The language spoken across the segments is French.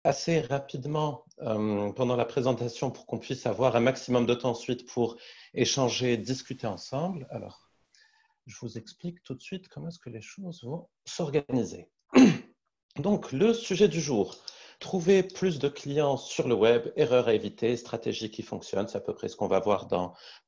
assez rapidement pendant la présentation pour qu'on puisse avoir un maximum de temps ensuite pour échanger, discuter ensemble. Alors, je vous explique tout de suite comment est-ce que les choses vont s'organiser. Donc, le sujet du jour, trouver plus de clients sur le web, erreurs à éviter, stratégie qui fonctionne, c'est à peu près ce qu'on va voir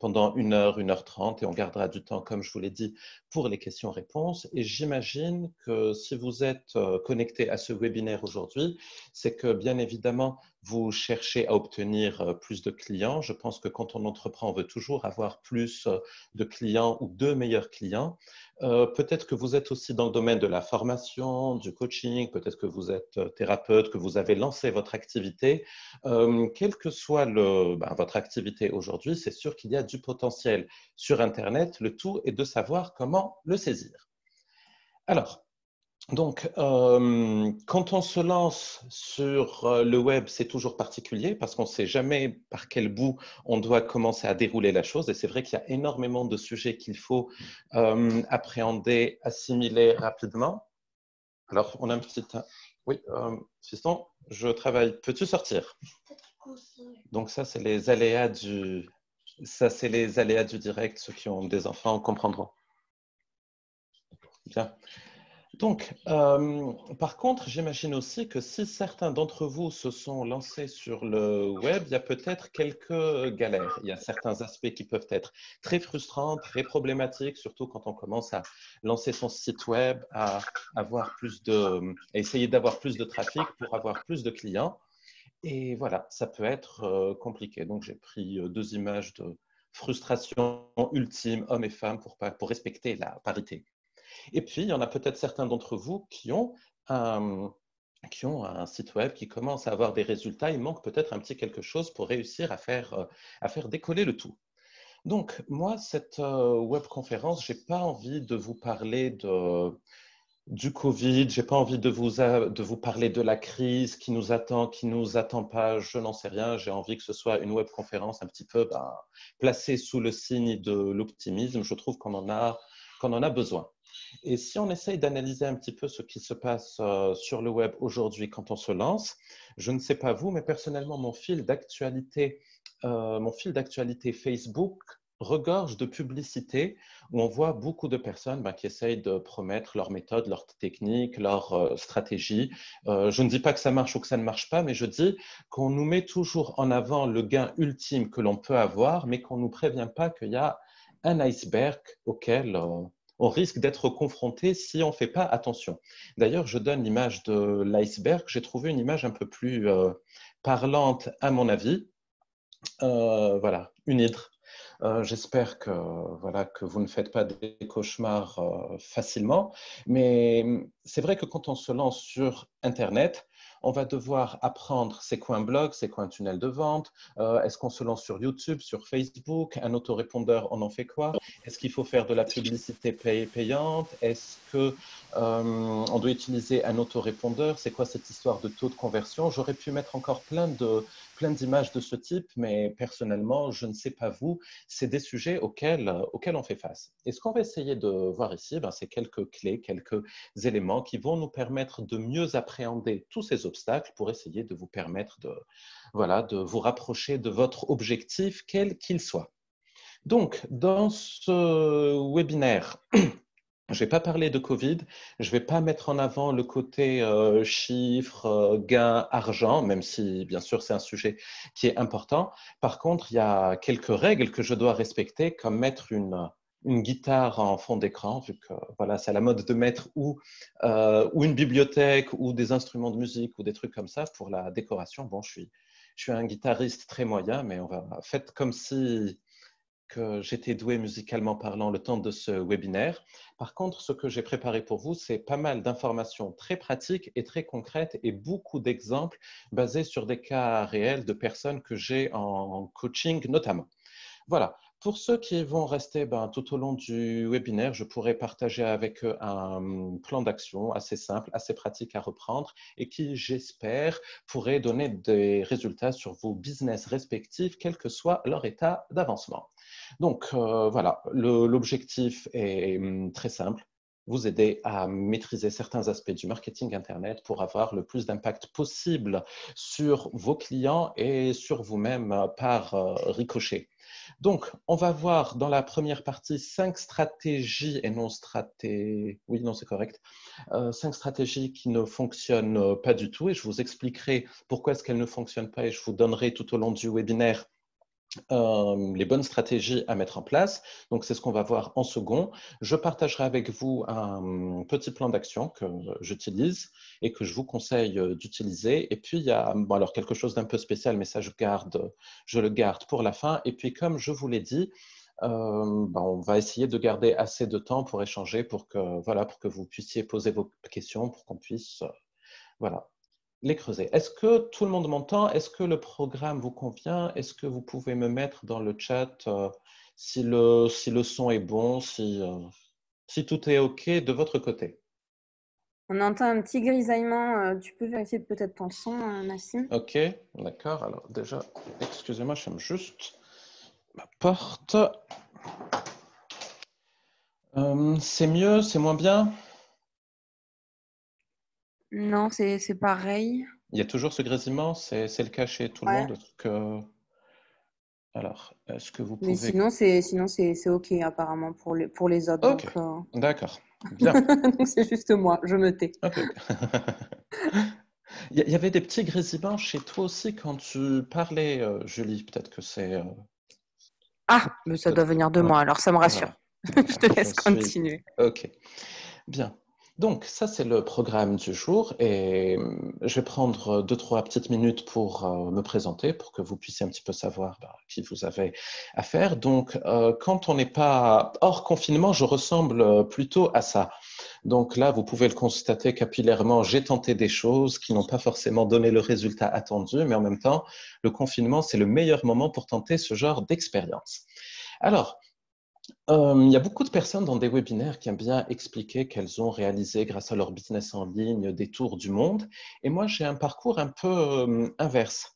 pendant 1 heure 30, et on gardera du temps, comme je vous l'ai dit, pour les questions-réponses. Et j'imagine que si vous êtes connecté à ce webinaire aujourd'hui, c'est que bien évidemment, vous cherchez à obtenir plus de clients. Je pense que quand on entreprend, on veut toujours avoir plus de clients ou de meilleurs clients. Peut-être que vous êtes aussi dans le domaine de la formation, du coaching, peut-être que vous êtes thérapeute, que vous avez lancé votre activité. Quelle que soit votre activité aujourd'hui, c'est sûr qu'il y a du potentiel sur Internet. Le tout est de savoir comment le saisir. Alors, donc, quand on se lance sur le web, c'est toujours particulier parce qu'on ne sait jamais par quel bout on doit commencer à dérouler la chose. Et c'est vrai qu'il y a énormément de sujets qu'il faut appréhender, assimiler rapidement. Alors, on a un petit... Oui, fiston, je travaille. Peux-tu sortir? Donc ça, c'est les aléas du... Ça, c'est les aléas du direct. Ceux qui ont des enfants comprendront. Bien. Donc, par contre, j'imagine aussi que si certains d'entre vous se sont lancés sur le web, il y a peut-être quelques galères. Il y a certains aspects qui peuvent être très frustrants, très problématiques, surtout quand on commence à lancer son site web, à essayer d'avoir plus de trafic pour avoir plus de clients. Et voilà, ça peut être compliqué. Donc, j'ai pris 2 images de frustration ultime, hommes et femmes, pour respecter la parité. Et puis, il y en a peut-être certains d'entre vous un, qui ont un site web qui commence à avoir des résultats. Il manque peut-être un petit quelque chose pour réussir à faire décoller le tout. Donc, moi, cette webconférence, je n'ai pas envie de vous parler du Covid, je n'ai pas envie de vous parler de la crise qui nous attend pas, je n'en sais rien. J'ai envie que ce soit une webconférence un petit peu placée sous le signe de l'optimisme. Je trouve qu'on en a besoin. Et si on essaye d'analyser un petit peu ce qui se passe sur le web aujourd'hui quand on se lance, je ne sais pas vous, mais personnellement, mon fil d'actualité Facebook regorge de publicités où on voit beaucoup de personnes qui essayent de promettre leurs méthodes, leurs techniques, leurs stratégies. Je ne dis pas que ça marche ou que ça ne marche pas, mais je dis qu'on nous met toujours en avant le gain ultime que l'on peut avoir, mais qu'on ne nous prévient pas qu'il y a un iceberg auquel on risque d'être confronté si on ne fait pas attention. D'ailleurs, je donne l'image de l'iceberg. J'ai trouvé une image un peu plus parlante à mon avis. Voilà, une hydre. J'espère que, voilà, que vous ne faites pas des cauchemars facilement, mais c'est vrai que quand on se lance sur Internet, on va devoir apprendre c'est quoi un blog, c'est quoi un tunnel de vente, est-ce qu'on se lance sur YouTube, sur Facebook, un autorépondeur, on en fait quoi? Est-ce qu'il faut faire de la publicité payante? Est-ce que on doit utiliser un autorépondeur? C'est quoi cette histoire de taux de conversion? J'aurais pu mettre encore plein d'images de ce type, mais personnellement, je ne sais pas vous, c'est des sujets auxquels on fait face. Et ce qu'on va essayer de voir ici, c'est quelques clés, quelques éléments qui vont nous permettre de mieux appréhender tous ces obstacles pour essayer de vous permettre voilà, de vous rapprocher de votre objectif, quel qu'il soit. Donc, dans ce webinaire, je ne vais pas parler de Covid, je ne vais pas mettre en avant le côté chiffres, gains, argent, même si bien sûr c'est un sujet qui est important. Par contre, il y a quelques règles que je dois respecter, comme mettre une guitare en fond d'écran, vu que voilà, c'est à la mode de mettre ou une bibliothèque ou des instruments de musique ou des trucs comme ça pour la décoration. Bon, je suis un guitariste très moyen, mais faites comme si que j'étais doué musicalement parlant le temps de ce webinaire. Par contre, ce que j'ai préparé pour vous, c'est pas mal d'informations très pratiques et très concrètes et beaucoup d'exemples basés sur des cas réels de personnes que j'ai en coaching notamment. Voilà. Pour ceux qui vont rester tout au long du webinaire, je pourrais partager avec eux un plan d'action assez simple, assez pratique à reprendre et qui, j'espère, pourrait donner des résultats sur vos business respectifs, quel que soit leur état d'avancement. Donc, voilà, l'objectif est très simple. vous aider à maîtriser certains aspects du marketing Internet pour avoir le plus d'impact possible sur vos clients et sur vous-même par ricochet. Donc, on va voir dans la première partie 5 stratégies et non stratégies. Oui, non, c'est correct. 5 stratégies qui ne fonctionnent pas du tout et je vous expliquerai pourquoi est-ce qu'elles ne fonctionnent pas et je vous donnerai tout au long du webinaire les bonnes stratégies à mettre en place. Donc, c'est ce qu'on va voir en second. Je partagerai avec vous un petit plan d'action que j'utilise et que je vous conseille d'utiliser. Et puis, il y a alors quelque chose d'un peu spécial, mais ça, je le garde pour la fin. Et puis, comme je vous l'ai dit, on va essayer de garder assez de temps pour échanger, pour que vous puissiez poser vos questions, pour qu'on puisse voilà, les creuser. Est-ce que tout le monde m'entend? Est-ce que le programme vous convient? Est-ce que vous pouvez me mettre dans le chat si le son est bon, si tout est OK de votre côté? On entend un petit grisaillement. Tu peux vérifier peut-être ton son, Nassim? OK, d'accord. Alors déjà, excusez-moi, je ferme juste ma porte. C'est mieux? C'est moins bien? Non, c'est pareil. Il y a toujours ce grésillement? C'est le cas chez tout le Ouais. monde? Alors, est-ce que vous Mais pouvez... sinon c'est OK apparemment pour les autres. OK, d'accord, bien. Donc c'est juste moi, je me tais. OK, OK. Il y avait des petits grésillements chez toi aussi quand tu parlais, Julie. Peut-être que c'est... Ah, mais ça doit venir de ouais, moi, alors ça me rassure. voilà. Je te D'accord, je laisse suis... continuer. OK, bien. Donc, ça, c'est le programme du jour et je vais prendre 2, 3 petites minutes pour me présenter, pour que vous puissiez un petit peu savoir qui vous avez affaire. Donc, quand on n'est pas hors confinement, je ressemble plutôt à ça. Donc là, vous pouvez le constater capillairement, j'ai tenté des choses qui n'ont pas forcément donné le résultat attendu, mais en même temps, le confinement, c'est le meilleur moment pour tenter ce genre d'expérience. Alors, il y a beaucoup de personnes dans des webinaires qui aiment bien expliquer qu'elles ont réalisé grâce à leur business en ligne des tours du monde. Et moi, j'ai un parcours un peu inverse.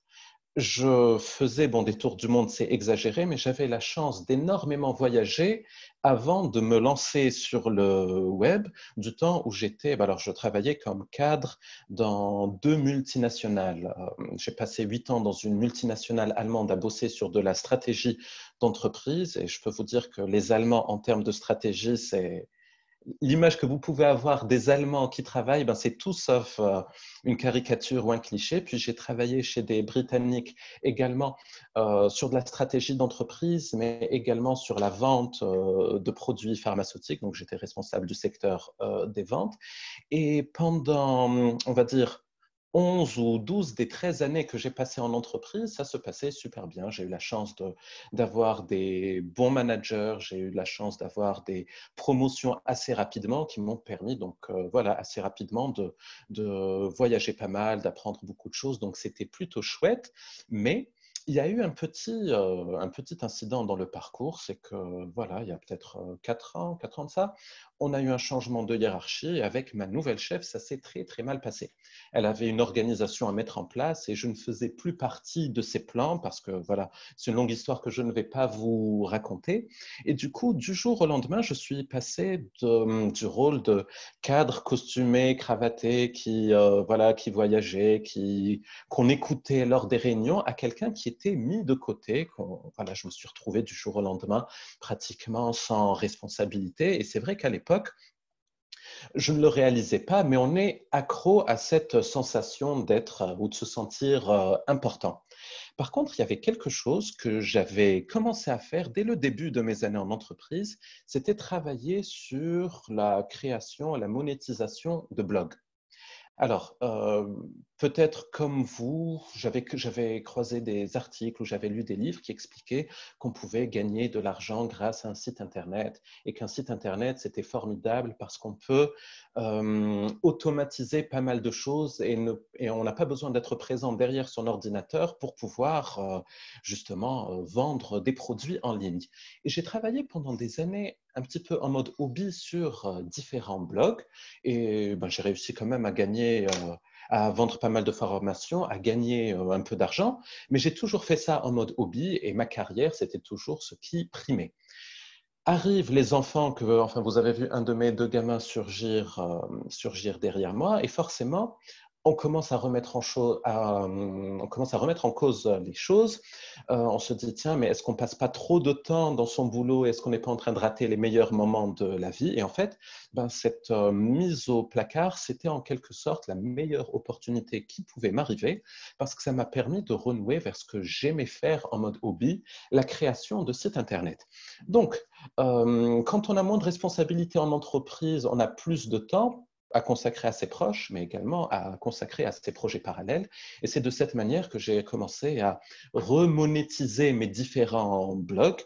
Je faisais, bon, des tours du monde, c'est exagéré, mais j'avais la chance d'énormément voyager avant de me lancer sur le web, du temps où alors je travaillais comme cadre dans 2 multinationales. J'ai passé 8 ans dans une multinationale allemande à bosser sur de la stratégie d'entreprise et je peux vous dire que les Allemands, en termes de stratégie, c'est l'image que vous pouvez avoir des Allemands qui travaillent, c'est tout sauf une caricature ou un cliché. Puis j'ai travaillé chez des Britanniques également sur de la stratégie d'entreprise, mais également sur la vente de produits pharmaceutiques. Donc j'étais responsable du secteur des ventes. Et pendant, on va dire, 11 ou 12 des 13 années que j'ai passées en entreprise, ça se passait super bien. J'ai eu la chance d'avoir des bons managers, j'ai eu la chance d'avoir des promotions assez rapidement qui m'ont permis, donc voilà, assez rapidement de voyager pas mal, d'apprendre beaucoup de choses. Donc c'était plutôt chouette, mais il y a eu un petit incident dans le parcours, c'est que voilà, il y a peut-être 4 ans de ça, on a eu un changement de hiérarchie et avec ma nouvelle chef, ça s'est très très mal passé. Elle avait une organisation à mettre en place et je ne faisais plus partie de ses plans parce que voilà, c'est une longue histoire que je ne vais pas vous raconter. Et du coup, du jour au lendemain, je suis passé du rôle de cadre costumé, cravaté, qui voyageait, qu'on écoutait lors des réunions, à quelqu'un qui était mis de côté. Voilà, je me suis retrouvé du jour au lendemain pratiquement sans responsabilité. Et c'est vrai qu'à l'époque, je ne le réalisais pas, mais on est accro à cette sensation d'être ou de se sentir important. Par contre, il y avait quelque chose que j'avais commencé à faire dès le début de mes années en entreprise, c'était travailler sur la création et la monétisation de blogs. Alors, peut-être comme vous, j'avais croisé des articles ou j'avais lu des livres qui expliquaient qu'on pouvait gagner de l'argent grâce à un site Internet et qu'un site Internet, c'était formidable parce qu'on peut automatiser pas mal de choses et on n'a pas besoin d'être présent derrière son ordinateur pour pouvoir justement vendre des produits en ligne. Et j'ai travaillé pendant des années un petit peu en mode hobby sur différents blogs et j'ai réussi quand même à vendre pas mal de formations, à gagner un peu d'argent, mais j'ai toujours fait ça en mode hobby et ma carrière, c'était toujours ce qui primait. Arrivent les enfants que, enfin, vous avez vu un de mes deux gamins surgir derrière moi, et forcément, on commence à remettre on commence à remettre en cause les choses. On se dit, tiens, mais est-ce qu'on passe pas trop de temps dans son boulot? Est-ce qu'on n'est pas en train de rater les meilleurs moments de la vie? Et en fait, ben, cette mise au placard, c'était en quelque sorte la meilleure opportunité qui pouvait m'arriver, parce que ça m'a permis de renouer vers ce que j'aimais faire en mode hobby, la création de sites Internet. Donc, quand on a moins de responsabilités en entreprise, on a plus de temps à consacrer à ses proches, mais également à consacrer à ses projets parallèles. Et c'est de cette manière que j'ai commencé à remonétiser mes différents blogs,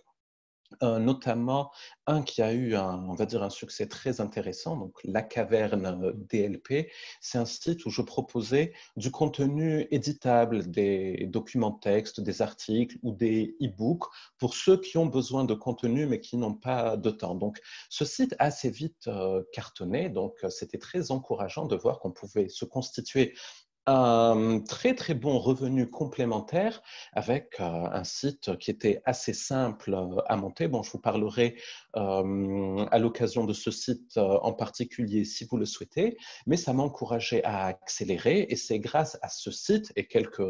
notamment un qui a eu on va dire un succès très intéressant, donc La Caverne DLP. C'est un site où je proposais du contenu éditable, des documents textes, des articles ou des e-books pour ceux qui ont besoin de contenu mais qui n'ont pas de temps. Donc, ce site a assez vite cartonné, donc c'était très encourageant de voir qu'on pouvait se constituer un très très bon revenu complémentaire avec un site qui était assez simple à monter. Bon, je vous parlerai à l'occasion de ce site en particulier si vous le souhaitez, mais ça m'a encouragé à accélérer et c'est grâce à ce site et quelques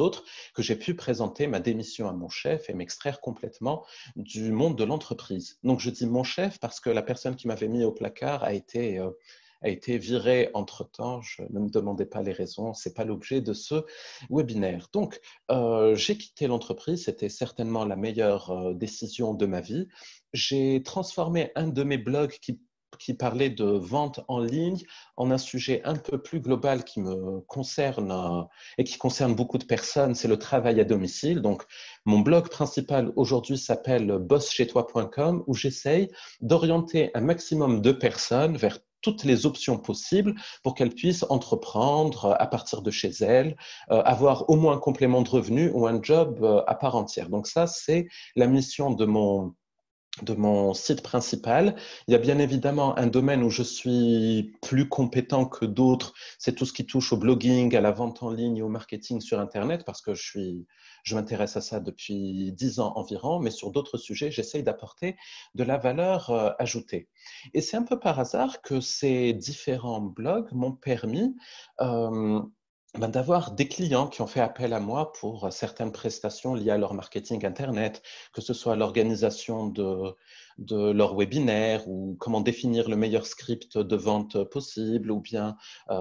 autres que j'ai pu présenter ma démission à mon chef et m'extraire complètement du monde de l'entreprise. Donc je dis mon chef parce que la personne qui m'avait mis au placard a été virée entre-temps. Je ne me demandais pas les raisons, ce n'est pas l'objet de ce webinaire. Donc, j'ai quitté l'entreprise, c'était certainement la meilleure décision de ma vie. J'ai transformé un de mes blogs qui parlait de vente en ligne en un sujet un peu plus global qui me concerne et qui concerne beaucoup de personnes, c'est le travail à domicile. Donc, mon blog principal aujourd'hui s'appelle bosschestois.com où j'essaye d'orienter un maximum de personnes vers toutes les options possibles pour qu'elles puissent entreprendre à partir de chez elles, avoir au moins un complément de revenu ou un job à part entière. Donc ça, c'est la mission de mon site principal. Il y a bien évidemment un domaine où je suis plus compétent que d'autres, c'est tout ce qui touche au blogging, à la vente en ligne et au marketing sur Internet, parce que je m'intéresse à ça depuis 10 ans environ, mais sur d'autres sujets, j'essaye d'apporter de la valeur ajoutée. Et c'est un peu par hasard que ces différents blogs m'ont permis d'avoir des clients qui ont fait appel à moi pour certaines prestations liées à leur marketing Internet, que ce soit l'organisation de leur webinaire ou comment définir le meilleur script de vente possible ou bien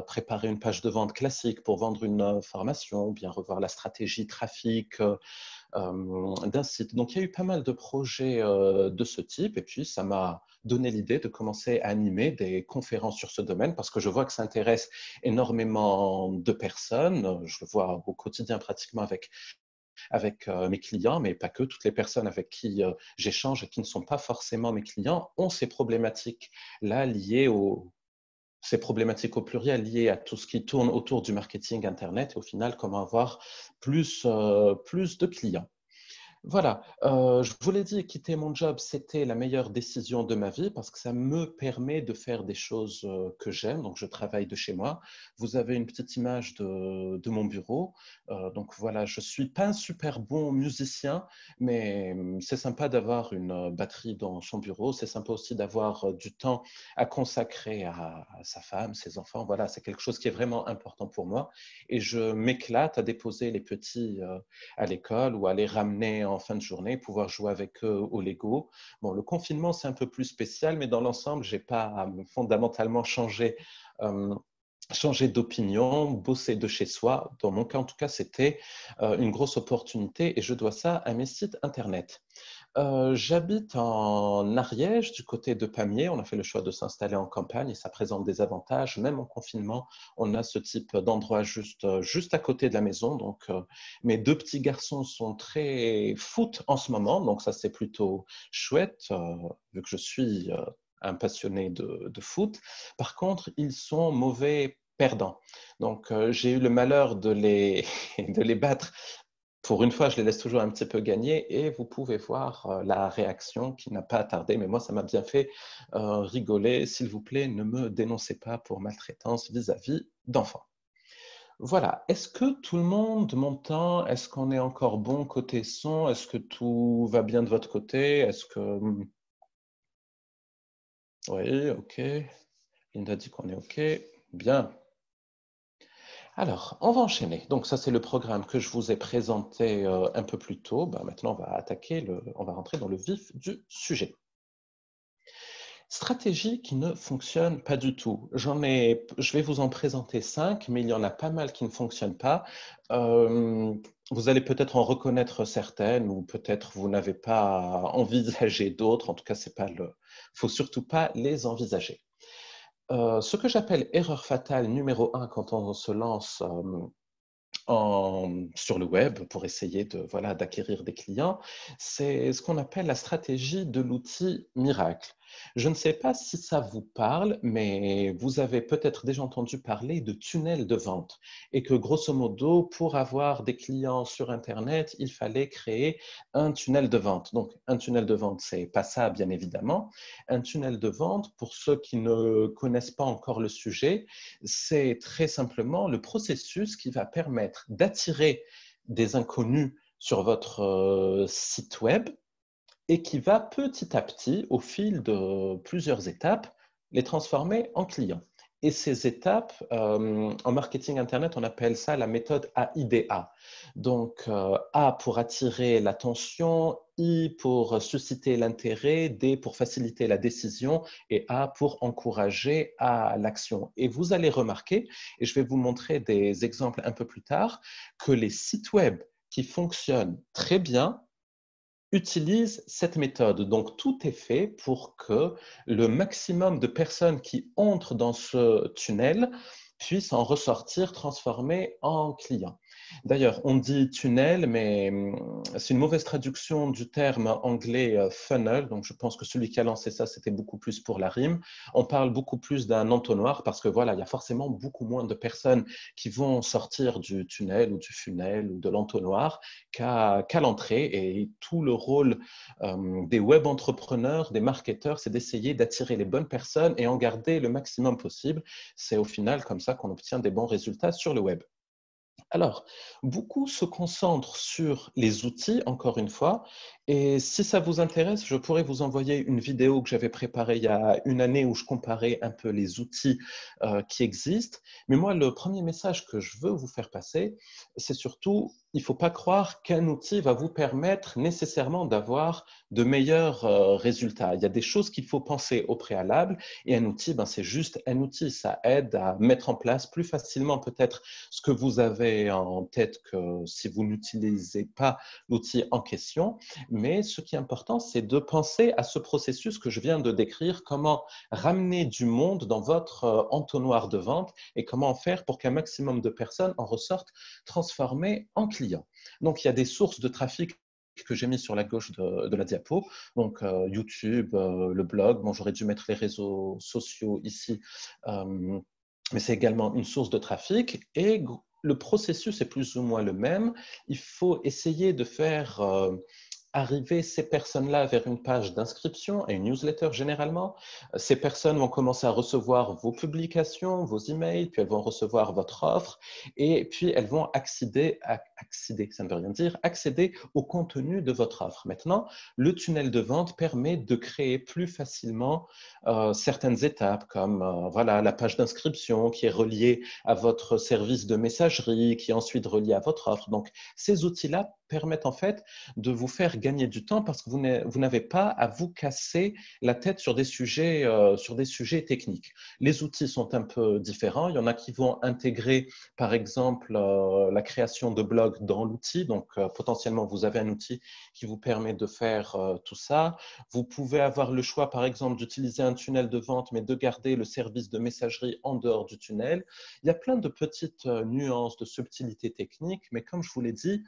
préparer une page de vente classique pour vendre une formation ou bien revoir la stratégie trafic d'un site. Donc, il y a eu pas mal de projets de ce type et puis ça m'a donné l'idée de commencer à animer des conférences sur ce domaine parce que je vois que ça intéresse énormément de personnes. Je le vois au quotidien pratiquement avec mes clients, mais pas que. Toutes les personnes avec qui j'échange et qui ne sont pas forcément mes clients ont ces problématiques-là ces problématiques au pluriel liées à tout ce qui tourne autour du marketing Internet et au final, comment avoir plus de clients. Voilà, je vous l'ai dit, quitter mon job, c'était la meilleure décision de ma vie parce que ça me permet de faire des choses que j'aime. Donc, je travaille de chez moi. Vous avez une petite image de mon bureau. Donc, voilà, je ne suis pas un super bon musicien, mais c'est sympa d'avoir une batterie dans son bureau. C'est sympa aussi d'avoir du temps à consacrer à sa femme, ses enfants. Voilà, c'est quelque chose qui est vraiment important pour moi. Et je m'éclate à déposer les petits à l'école ou à les ramener en fin de journée, pouvoir jouer avec eux au Lego. Bon, le confinement, c'est un peu plus spécial, mais dans l'ensemble, je n'ai pas fondamentalement changer d'opinion, bosser de chez soi. Dans mon cas, en tout cas, c'était une grosse opportunité et je dois ça à mes sites Internet. J'habite en Ariège, du côté de Pamiers. On a fait le choix de s'installer en campagne et ça présente des avantages. Même en confinement, on a ce type d'endroit juste à côté de la maison. Donc, mes deux petits garçons sont très foot en ce moment. Donc, ça, c'est plutôt chouette, vu que je suis un passionné de foot. Par contre, ils sont mauvais perdants. Donc, j'ai eu le malheur de les battre pour une fois, je les laisse toujours un petit peu gagner et vous pouvez voir la réaction qui n'a pas tardé. Mais moi, ça m'a bien fait rigoler. S'il vous plaît, ne me dénoncez pas pour maltraitance vis-à-vis d'enfants. Voilà. Est-ce que tout le monde m'entend? Est-ce qu'on est encore bon côté son? Est-ce que tout va bien de votre côté? Est-ce que... Oui, OK. Linda dit qu'on est OK. Bien. Alors, on va enchaîner. Donc, ça, c'est le programme que je vous ai présenté un peu plus tôt. Ben, maintenant, on va rentrer dans le vif du sujet. Stratégie qui ne fonctionne pas du tout. Je vais vous en présenter 5, mais il y en a pas mal qui ne fonctionnent pas. Vous allez peut-être en reconnaître certaines, ou peut-être vous n'avez pas envisagé d'autres. En tout cas, faut surtout pas les envisager. Ce que j'appelle erreur fatale numéro 1 quand on se lance sur le web pour essayer d'acquérir des clients, c'est ce qu'on appelle la stratégie de l'outil miracle. Je ne sais pas si ça vous parle, mais vous avez peut-être déjà entendu parler de tunnel de vente et que grosso modo, pour avoir des clients sur Internet, il fallait créer un tunnel de vente. Donc, un tunnel de vente, c'est pas ça, bien évidemment. Un tunnel de vente, pour ceux qui ne connaissent pas encore le sujet, c'est très simplement le processus qui va permettre d'attirer des inconnus sur votre site web et qui va petit à petit, au fil de plusieurs étapes, les transformer en clients. Et ces étapes, en marketing Internet, on appelle ça la méthode AIDA. Donc, A pour attirer l'attention, I pour susciter l'intérêt, D pour faciliter la décision et A pour encourager à l'action. Et vous allez remarquer, et je vais vous montrer des exemples un peu plus tard, que les sites web qui fonctionnent très bien utilise cette méthode. Donc, tout est fait pour que le maximum de personnes qui entrent dans ce tunnel puissent en ressortir transformés en clients. D'ailleurs, on dit tunnel, mais c'est une mauvaise traduction du terme anglais funnel. Donc, je pense que celui qui a lancé ça, c'était beaucoup plus pour la rime. On parle beaucoup plus d'un entonnoir parce que voilà, il y a forcément beaucoup moins de personnes qui vont sortir du tunnel ou du funnel ou de l'entonnoir qu'à l'entrée. Et tout le rôle des web entrepreneurs, des marketeurs, c'est d'essayer d'attirer les bonnes personnes et en garder le maximum possible. C'est au final comme ça qu'on obtient des bons résultats sur le web. Alors, beaucoup se concentrent sur les outils, encore une fois, et si ça vous intéresse, je pourrais vous envoyer une vidéo que j'avais préparée il y a une année où je comparais un peu les outils qui existent. Mais moi, le premier message que je veux vous faire passer, c'est surtout, il ne faut pas croire qu'un outil va vous permettre nécessairement d'avoir de meilleurs résultats. Il y a des choses qu'il faut penser au préalable, et un outil, ben, c'est juste un outil. Ça aide à mettre en place plus facilement peut-être ce que vous avez en tête que si vous n'utilisez pas l'outil en question. Mais ce qui est important, c'est de penser à ce processus que je viens de décrire, comment ramener du monde dans votre entonnoir de vente et comment faire pour qu'un maximum de personnes en ressortent transformées en clients. Donc, il y a des sources de trafic que j'ai mis sur la gauche de la diapo, donc YouTube, le blog, bon, j'aurais dû mettre les réseaux sociaux ici, mais c'est également une source de trafic et le processus est plus ou moins le même. Il faut essayer de faire arriver ces personnes-là vers une page d'inscription et une newsletter généralement. Ces personnes vont commencer à recevoir vos publications, vos emails, puis elles vont recevoir votre offre et puis elles vont accéder, ça ne veut rien dire, accéder au contenu de votre offre. Maintenant, le tunnel de vente permet de créer plus facilement certaines étapes comme voilà, la page d'inscription qui est reliée à votre service de messagerie, qui est ensuite reliée à votre offre. Donc, ces outils-là permettent en fait de vous faire gagner du temps parce que vous n'avez pas à vous casser la tête sur des sujets techniques. Les outils sont un peu différents. Il y en a qui vont intégrer, par exemple, la création de blogs dans l'outil. Donc, potentiellement, vous avez un outil qui vous permet de faire tout ça. Vous pouvez avoir le choix, par exemple, d'utiliser un tunnel de vente, mais de garder le service de messagerie en dehors du tunnel. Il y a plein de petites nuances, de subtilités techniques, mais comme je vous l'ai dit,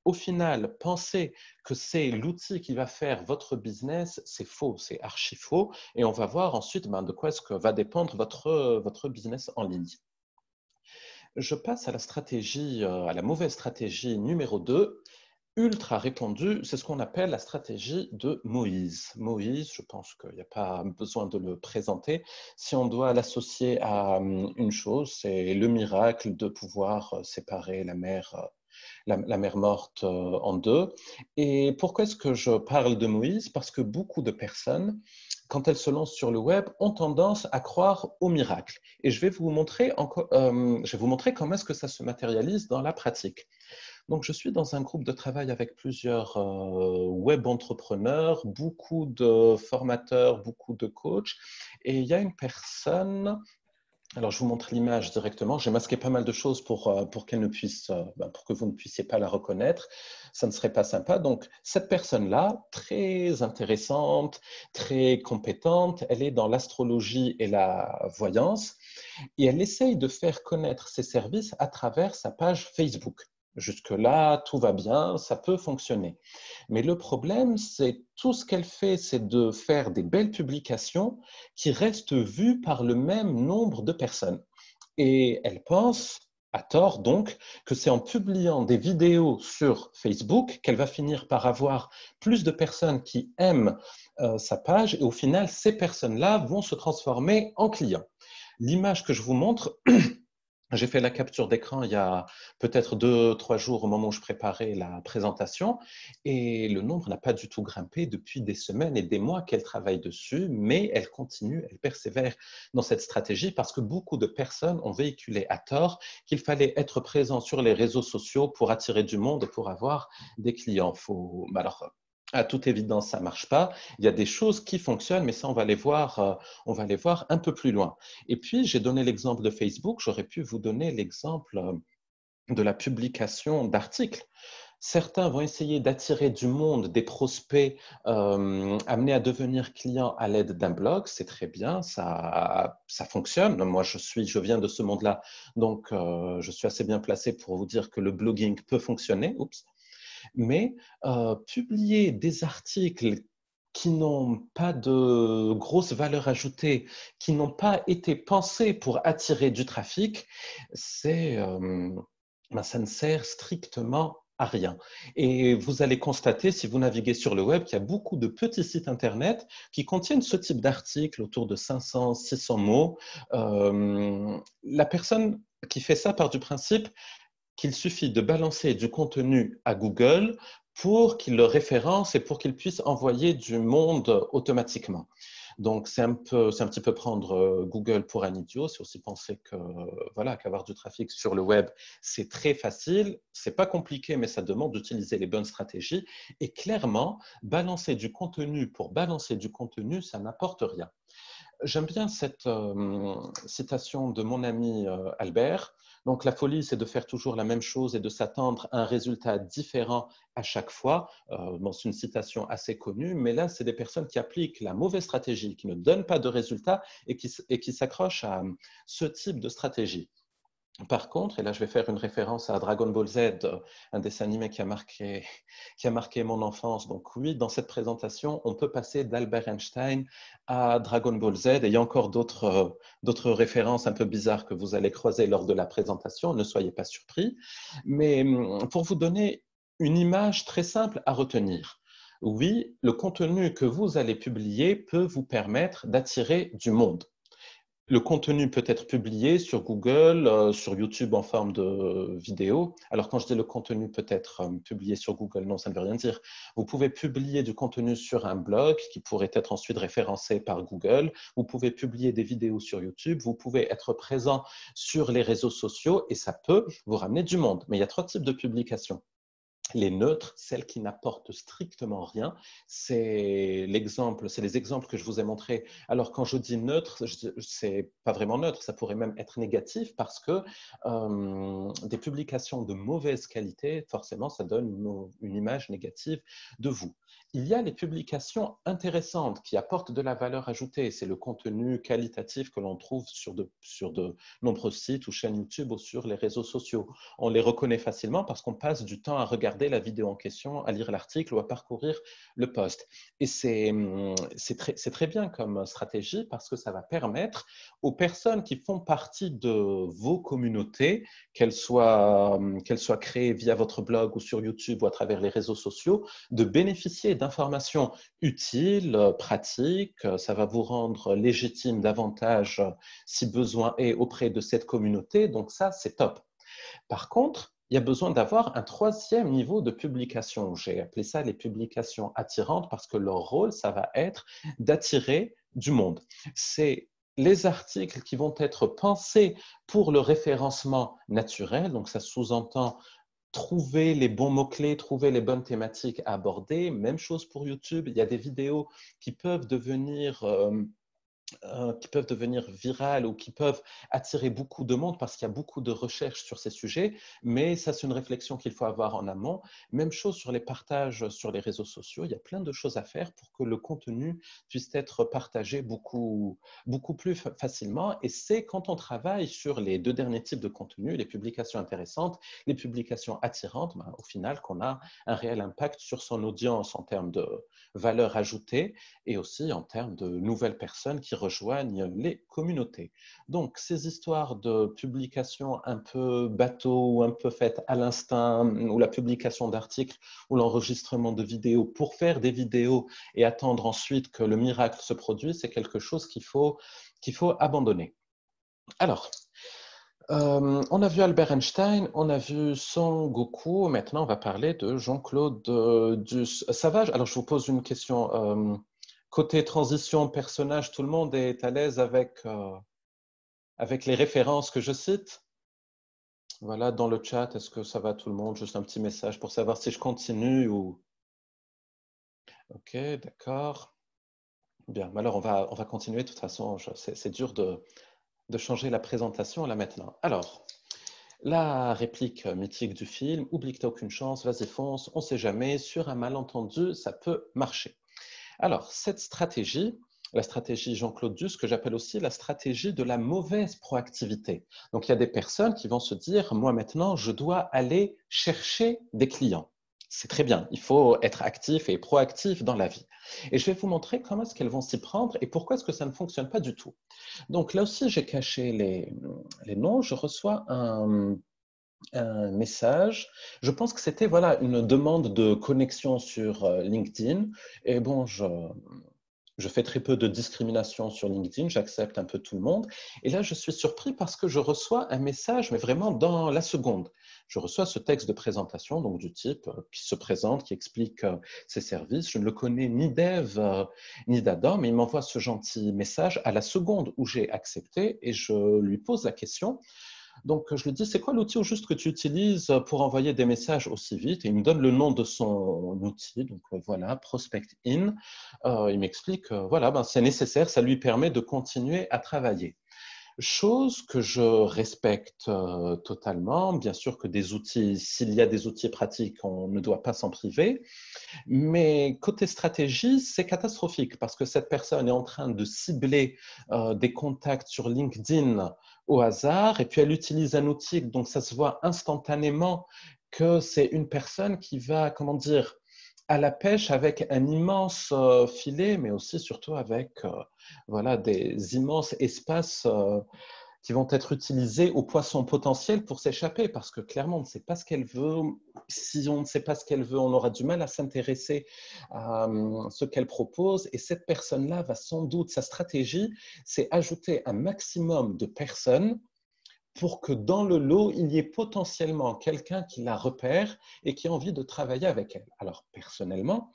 au final, penser que c'est l'outil qui va faire votre business, c'est faux, c'est archi faux. Et on va voir ensuite de quoi est-ce que va dépendre votre business en ligne. Je passe à la mauvaise stratégie numéro 2. ultra répandue, c'est ce qu'on appelle la stratégie de Moïse. Moïse, je pense qu'il n'y a pas besoin de le présenter. Si on doit l'associer à une chose, c'est le miracle de pouvoir séparer la mer morte en deux. Et pourquoi est-ce que je parle de Moïse? Parce que beaucoup de personnes, quand elles se lancent sur le web, ont tendance à croire au miracle. Et je vais vous montrer comment est-ce que ça se matérialise dans la pratique. Donc, je suis dans un groupe de travail avec plusieurs web entrepreneurs, beaucoup de formateurs, beaucoup de coachs. Et il y a une personne, alors je vous montre l'image directement, j'ai masqué pas mal de choses pour qu'elle ne puisse, pour que vous ne puissiez pas la reconnaître. Ça ne serait pas sympa. Donc, cette personne-là, très intéressante, très compétente, elle est dans l'astrologie et la voyance et elle essaye de faire connaître ses services à travers sa page Facebook. Jusque-là, tout va bien, ça peut fonctionner. Mais le problème, c'est tout ce qu'elle fait, c'est de faire des belles publications qui restent vues par le même nombre de personnes. Et elle pense, à tort donc, que c'est en publiant des vidéos sur Facebook qu'elle va finir par avoir plus de personnes qui aiment sa page et au final, ces personnes-là vont se transformer en clients. L'image que je vous montre, j'ai fait la capture d'écran il y a peut-être 2, 3 jours au moment où je préparais la présentation et le nombre n'a pas du tout grimpé depuis des semaines et des mois qu'elle travaille dessus, mais elle continue, elle persévère dans cette stratégie parce que beaucoup de personnes ont véhiculé à tort qu'il fallait être présent sur les réseaux sociaux pour attirer du monde et pour avoir des clients. Alors, à toute évidence, ça ne marche pas. Il y a des choses qui fonctionnent, mais ça, on va les voir un peu plus loin. Et puis, j'ai donné l'exemple de Facebook, j'aurais pu vous donner l'exemple de la publication d'articles. Certains vont essayer d'attirer du monde, des prospects amenés à devenir clients à l'aide d'un blog. C'est très bien, ça fonctionne. Moi, je viens de ce monde-là, donc je suis assez bien placé pour vous dire que le blogging peut fonctionner. Oups. Mais publier des articles qui n'ont pas de grosse valeur ajoutée, qui n'ont pas été pensés pour attirer du trafic, ça ne sert strictement à rien. Et vous allez constater, si vous naviguez sur le web, qu'il y a beaucoup de petits sites Internet qui contiennent ce type d'articles autour de 500, 600 mots. La personne qui fait ça part du principe qu'il suffit de balancer du contenu à Google pour qu'il le référence et pour qu'il puisse envoyer du monde automatiquement. Donc, c'est un petit peu prendre Google pour un idiot. C'est aussi penser que, voilà, qu'avoir du trafic sur le web, c'est très facile. C'est pas compliqué, mais ça demande d'utiliser les bonnes stratégies. Et clairement, balancer du contenu pour balancer du contenu, ça n'apporte rien. J'aime bien cette citation de mon ami Albert. Donc, la folie, c'est de faire toujours la même chose et de s'attendre à un résultat différent à chaque fois. Bon, c'est une citation assez connue, mais là, c'est des personnes qui appliquent la mauvaise stratégie, qui ne donnent pas de résultats et qui s'accrochent à ce type de stratégie. Par contre, et là je vais faire une référence à Dragon Ball Z, un dessin animé qui a marqué mon enfance. Donc oui, dans cette présentation, on peut passer d'Albert Einstein à Dragon Ball Z. Et il y a encore d'autres références un peu bizarres que vous allez croiser lors de la présentation. Ne soyez pas surpris. Mais pour vous donner une image très simple à retenir. Oui, le contenu que vous allez publier peut vous permettre d'attirer du monde. Le contenu peut être publié sur Google, sur YouTube en forme de vidéo. Alors, quand je dis le contenu peut être publié sur Google, non, ça ne veut rien dire. Vous pouvez publier du contenu sur un blog qui pourrait être ensuite référencé par Google. Vous pouvez publier des vidéos sur YouTube. Vous pouvez être présent sur les réseaux sociaux et ça peut vous ramener du monde. Mais il y a 3 types de publications. Les neutres, celles qui n'apportent strictement rien, c'est les exemples que je vous ai montrés. Alors, quand je dis neutre, c'est pas vraiment neutre, ça pourrait même être négatif parce que des publications de mauvaise qualité, forcément, ça donne une image négative de vous. il y a les publications intéressantes qui apportent de la valeur ajoutée. C'est le contenu qualitatif que l'on trouve sur de nombreux sites ou chaînes YouTube ou sur les réseaux sociaux. On les reconnaît facilement parce qu'on passe du temps à regarder la vidéo en question, à lire l'article ou à parcourir le post. Et c'est très bien comme stratégie parce que ça va permettre aux personnes qui font partie de vos communautés, qu'elles soient créées via votre blog ou sur YouTube ou à travers les réseaux sociaux, de bénéficier d'informations utiles, pratiques. Ça va vous rendre légitime davantage si besoin est auprès de cette communauté. Donc ça, c'est top. Par contre, il y a besoin d'avoir un troisième niveau de publication. J'ai appelé ça les publications attirantes parce que leur rôle, ça va être d'attirer du monde. C'est les articles qui vont être pensés pour le référencement naturel, donc ça sous-entend trouver les bons mots-clés, trouver les bonnes thématiques à aborder. Même chose pour YouTube, il y a des vidéos qui peuvent devenir virales ou qui peuvent attirer beaucoup de monde parce qu'il y a beaucoup de recherches sur ces sujets, mais ça, c'est une réflexion qu'il faut avoir en amont. Même chose sur les partages sur les réseaux sociaux, il y a plein de choses à faire pour que le contenu puisse être partagé beaucoup plus facilement. Et c'est quand on travaille sur les deux derniers types de contenus, les publications intéressantes, les publications attirantes, au final, qu'on a un réel impact sur son audience en termes de valeur ajoutée et aussi en termes de nouvelles personnes qui rejoignent les communautés. Donc, ces histoires de publication un peu bateau ou un peu faites à l'instinct, ou la publication d'articles ou l'enregistrement de vidéos pour faire des vidéos et attendre ensuite que le miracle se produise, c'est quelque chose qu'il faut abandonner. Alors, on a vu Albert Einstein, on a vu Son Goku, maintenant on va parler de Jean-Claude Duss. Ça va? Alors je vous pose une question. Côté transition, personnage, tout le monde est à l'aise avec les références que je cite? Voilà, dans le chat, est-ce que ça va tout le monde? Juste un petit message pour savoir si je continue ou… Ok, d'accord. Bien, alors on va continuer. De toute façon, c'est dur de changer la présentation là maintenant. Alors, la réplique mythique du film, oublie que t'as aucune chance, vas-y fonce, on ne sait jamais, sur un malentendu, ça peut marcher. Alors, cette stratégie, la stratégie Jean-Claude Duss, que j'appelle aussi la stratégie de la mauvaise proactivité. Donc, il y a des personnes qui vont se dire, moi maintenant, je dois aller chercher des clients. C'est très bien, il faut être actif et proactif dans la vie. Et je vais vous montrer comment est-ce qu'elles vont s'y prendre et pourquoi est-ce que ça ne fonctionne pas du tout. Donc là aussi, j'ai caché les noms. Je reçois un message. Je pense que c'était voilà, une demande de connexion sur LinkedIn. Et bon, je fais très peu de discrimination sur LinkedIn, j'accepte un peu tout le monde. Et là, je suis surpris parce que je reçois un message, mais vraiment dans la seconde. Je reçois ce texte de présentation, donc du type qui se présente, qui explique ses services. Je ne le connais ni d'Ève ni d'Adam, mais il m'envoie ce gentil message à la seconde où j'ai accepté et je lui pose la question. Donc, je lui dis, c'est quoi l'outil au juste que tu utilises pour envoyer des messages aussi vite? Et il me donne le nom de son outil. Donc, voilà, Prospect In. Il m'explique, voilà, ben, c'est nécessaire, ça lui permet de continuer à travailler. Chose que je respecte totalement. Bien sûr que des outils, s'il y a des outils pratiques, on ne doit pas s'en priver. Mais côté stratégie, c'est catastrophique parce que cette personne est en train de cibler des contacts sur LinkedIn au hasard et puis elle utilise un outil, donc ça se voit instantanément que c'est une personne qui va, comment dire, à la pêche avec un immense filet, mais aussi surtout avec voilà, des immenses espaces qui vont être utilisées aux poissons potentiels pour s'échapper, parce que clairement, on ne sait pas ce qu'elle veut. Si on ne sait pas ce qu'elle veut, on aura du mal à s'intéresser à ce qu'elle propose. Et cette personne-là va sans doute, sa stratégie, c'est ajouter un maximum de personnes pour que dans le lot, il y ait potentiellement quelqu'un qui la repère et qui a envie de travailler avec elle. Alors, personnellement,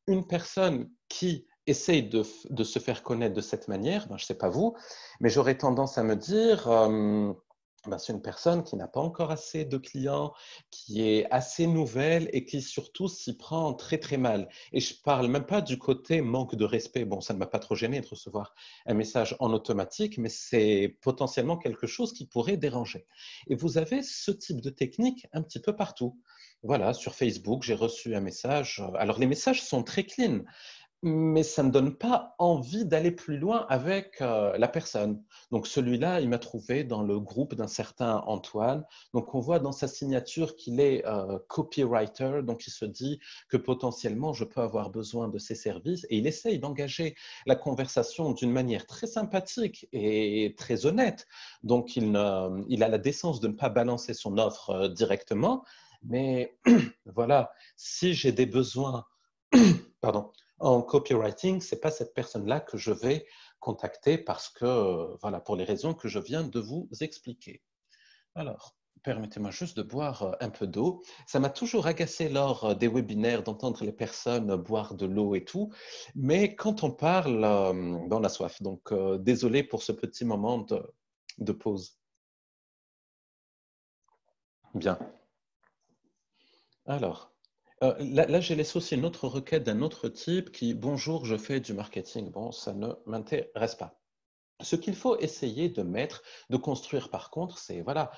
une personne qui essaye de se faire connaître de cette manière, ben, je ne sais pas vous, mais j'aurais tendance à me dire, ben, c'est une personne qui n'a pas encore assez de clients, qui est assez nouvelle et qui surtout s'y prend très très mal. Et je ne parle même pas du côté manque de respect. Bon, ça ne m'a pas trop gêné de recevoir un message en automatique, mais c'est potentiellement quelque chose qui pourrait déranger. Et vous avez ce type de technique un petit peu partout. voilà, sur Facebook, j'ai reçu un message. Alors, les messages sont très clean, mais ça ne donne pas envie d'aller plus loin avec la personne. Donc celui-là, il m'a trouvé dans le groupe d'un certain Antoine. Donc on voit dans sa signature qu'il est copywriter, donc il se dit que potentiellement je peux avoir besoin de ses services et il essaye d'engager la conversation d'une manière très sympathique et très honnête. Donc il a la décence de ne pas balancer son offre directement, mais voilà, si j'ai des besoins, pardon, en copywriting, ce n'est pas cette personne-là que je vais contacter parce que, voilà, pour les raisons que je viens de vous expliquer. Alors, permettez-moi juste de boire un peu d'eau. Ça m'a toujours agacé lors des webinaires d'entendre les personnes boire de l'eau et tout, mais quand on parle, on a soif. Donc, désolé pour ce petit moment de pause. Bien. Alors, là, j'ai laissé aussi une autre requête d'un autre type qui, bonjour, je fais du marketing. Bon, ça ne m'intéresse pas. Ce qu'il faut essayer de mettre, de construire par contre, c'est voilà,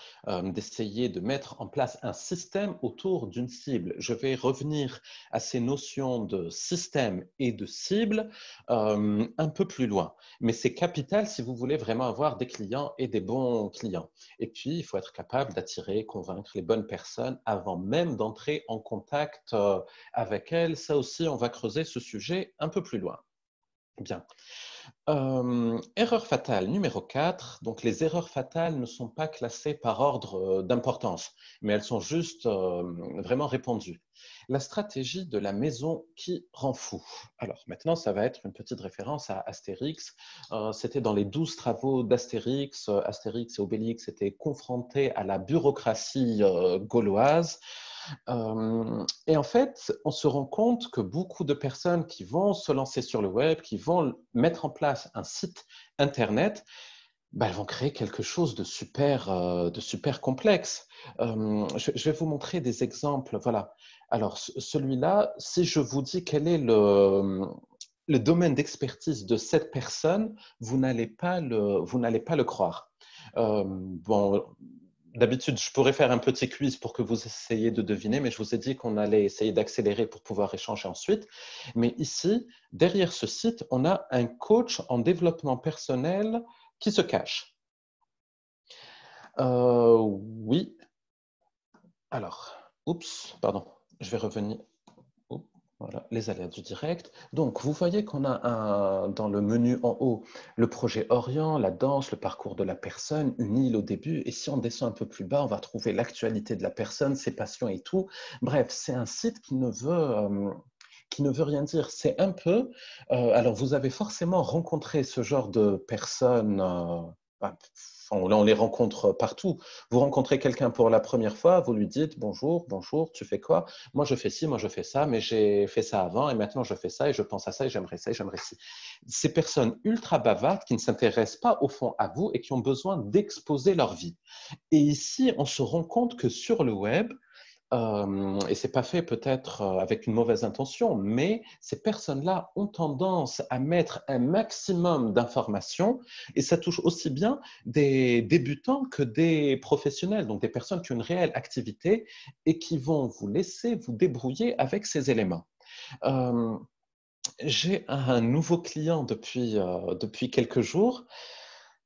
d'essayer de mettre en place un système autour d'une cible. Je vais revenir à ces notions de système et de cible un peu plus loin. Mais c'est capital si vous voulez vraiment avoir des clients et des bons clients. Et puis, il faut être capable d'attirer, convaincre les bonnes personnes avant même d'entrer en contact avec elles. Ça aussi, on va creuser ce sujet un peu plus loin. Bien. Erreur fatale numéro 4. Donc, les erreurs fatales ne sont pas classées par ordre d'importance, mais elles sont juste vraiment répandues. La stratégie de la maison qui rend fou. Alors, maintenant, ça va être une petite référence à Astérix. C'était dans les 12 travaux d'Astérix. Astérix et Obélix étaient confrontés à la bureaucratie gauloise. Et en fait, on se rend compte que beaucoup de personnes qui vont se lancer sur le web, qui vont mettre en place un site Internet, elles vont créer quelque chose de super complexe. Je vais vous montrer des exemples. Voilà. Alors, celui-là, si je vous dis quel est le domaine d'expertise de cette personne, vous n'allez pas le croire. Bon, d'habitude, je pourrais faire un petit quiz pour que vous essayiez de deviner, mais je vous ai dit qu'on allait essayer d'accélérer pour pouvoir échanger ensuite. Mais ici, derrière ce site, on a un coach en développement personnel qui se cache. Oui. Alors, oups, pardon, je vais revenir. Voilà, les alertes du direct. Donc, vous voyez qu'on a dans le menu en haut le projet Orient, la danse, le parcours de la personne, une île au début. Et si on descend un peu plus bas, on va trouver l'actualité de la personne, ses passions et tout. Bref, c'est un site qui ne veut rien dire. C'est un peu. Alors, vous avez forcément rencontré ce genre de personnes. On les rencontre partout. Vous rencontrez quelqu'un pour la première fois, vous lui dites bonjour, bonjour, tu fais quoi? Moi, je fais ci, moi, je fais ça, mais j'ai fait ça avant et maintenant, je fais ça et je pense à ça et j'aimerais ça et j'aimerais ci. Ces personnes ultra bavardes qui ne s'intéressent pas au fond à vous et qui ont besoin d'exposer leur vie. Et ici, on se rend compte que sur le web, et ce n'est pas fait peut-être avec une mauvaise intention, mais ces personnes-là ont tendance à mettre un maximum d'informations et ça touche aussi bien des débutants que des professionnels, donc des personnes qui ont une réelle activité et qui vont vous laisser vous débrouiller avec ces éléments. Euh, j'ai un nouveau client depuis quelques jours.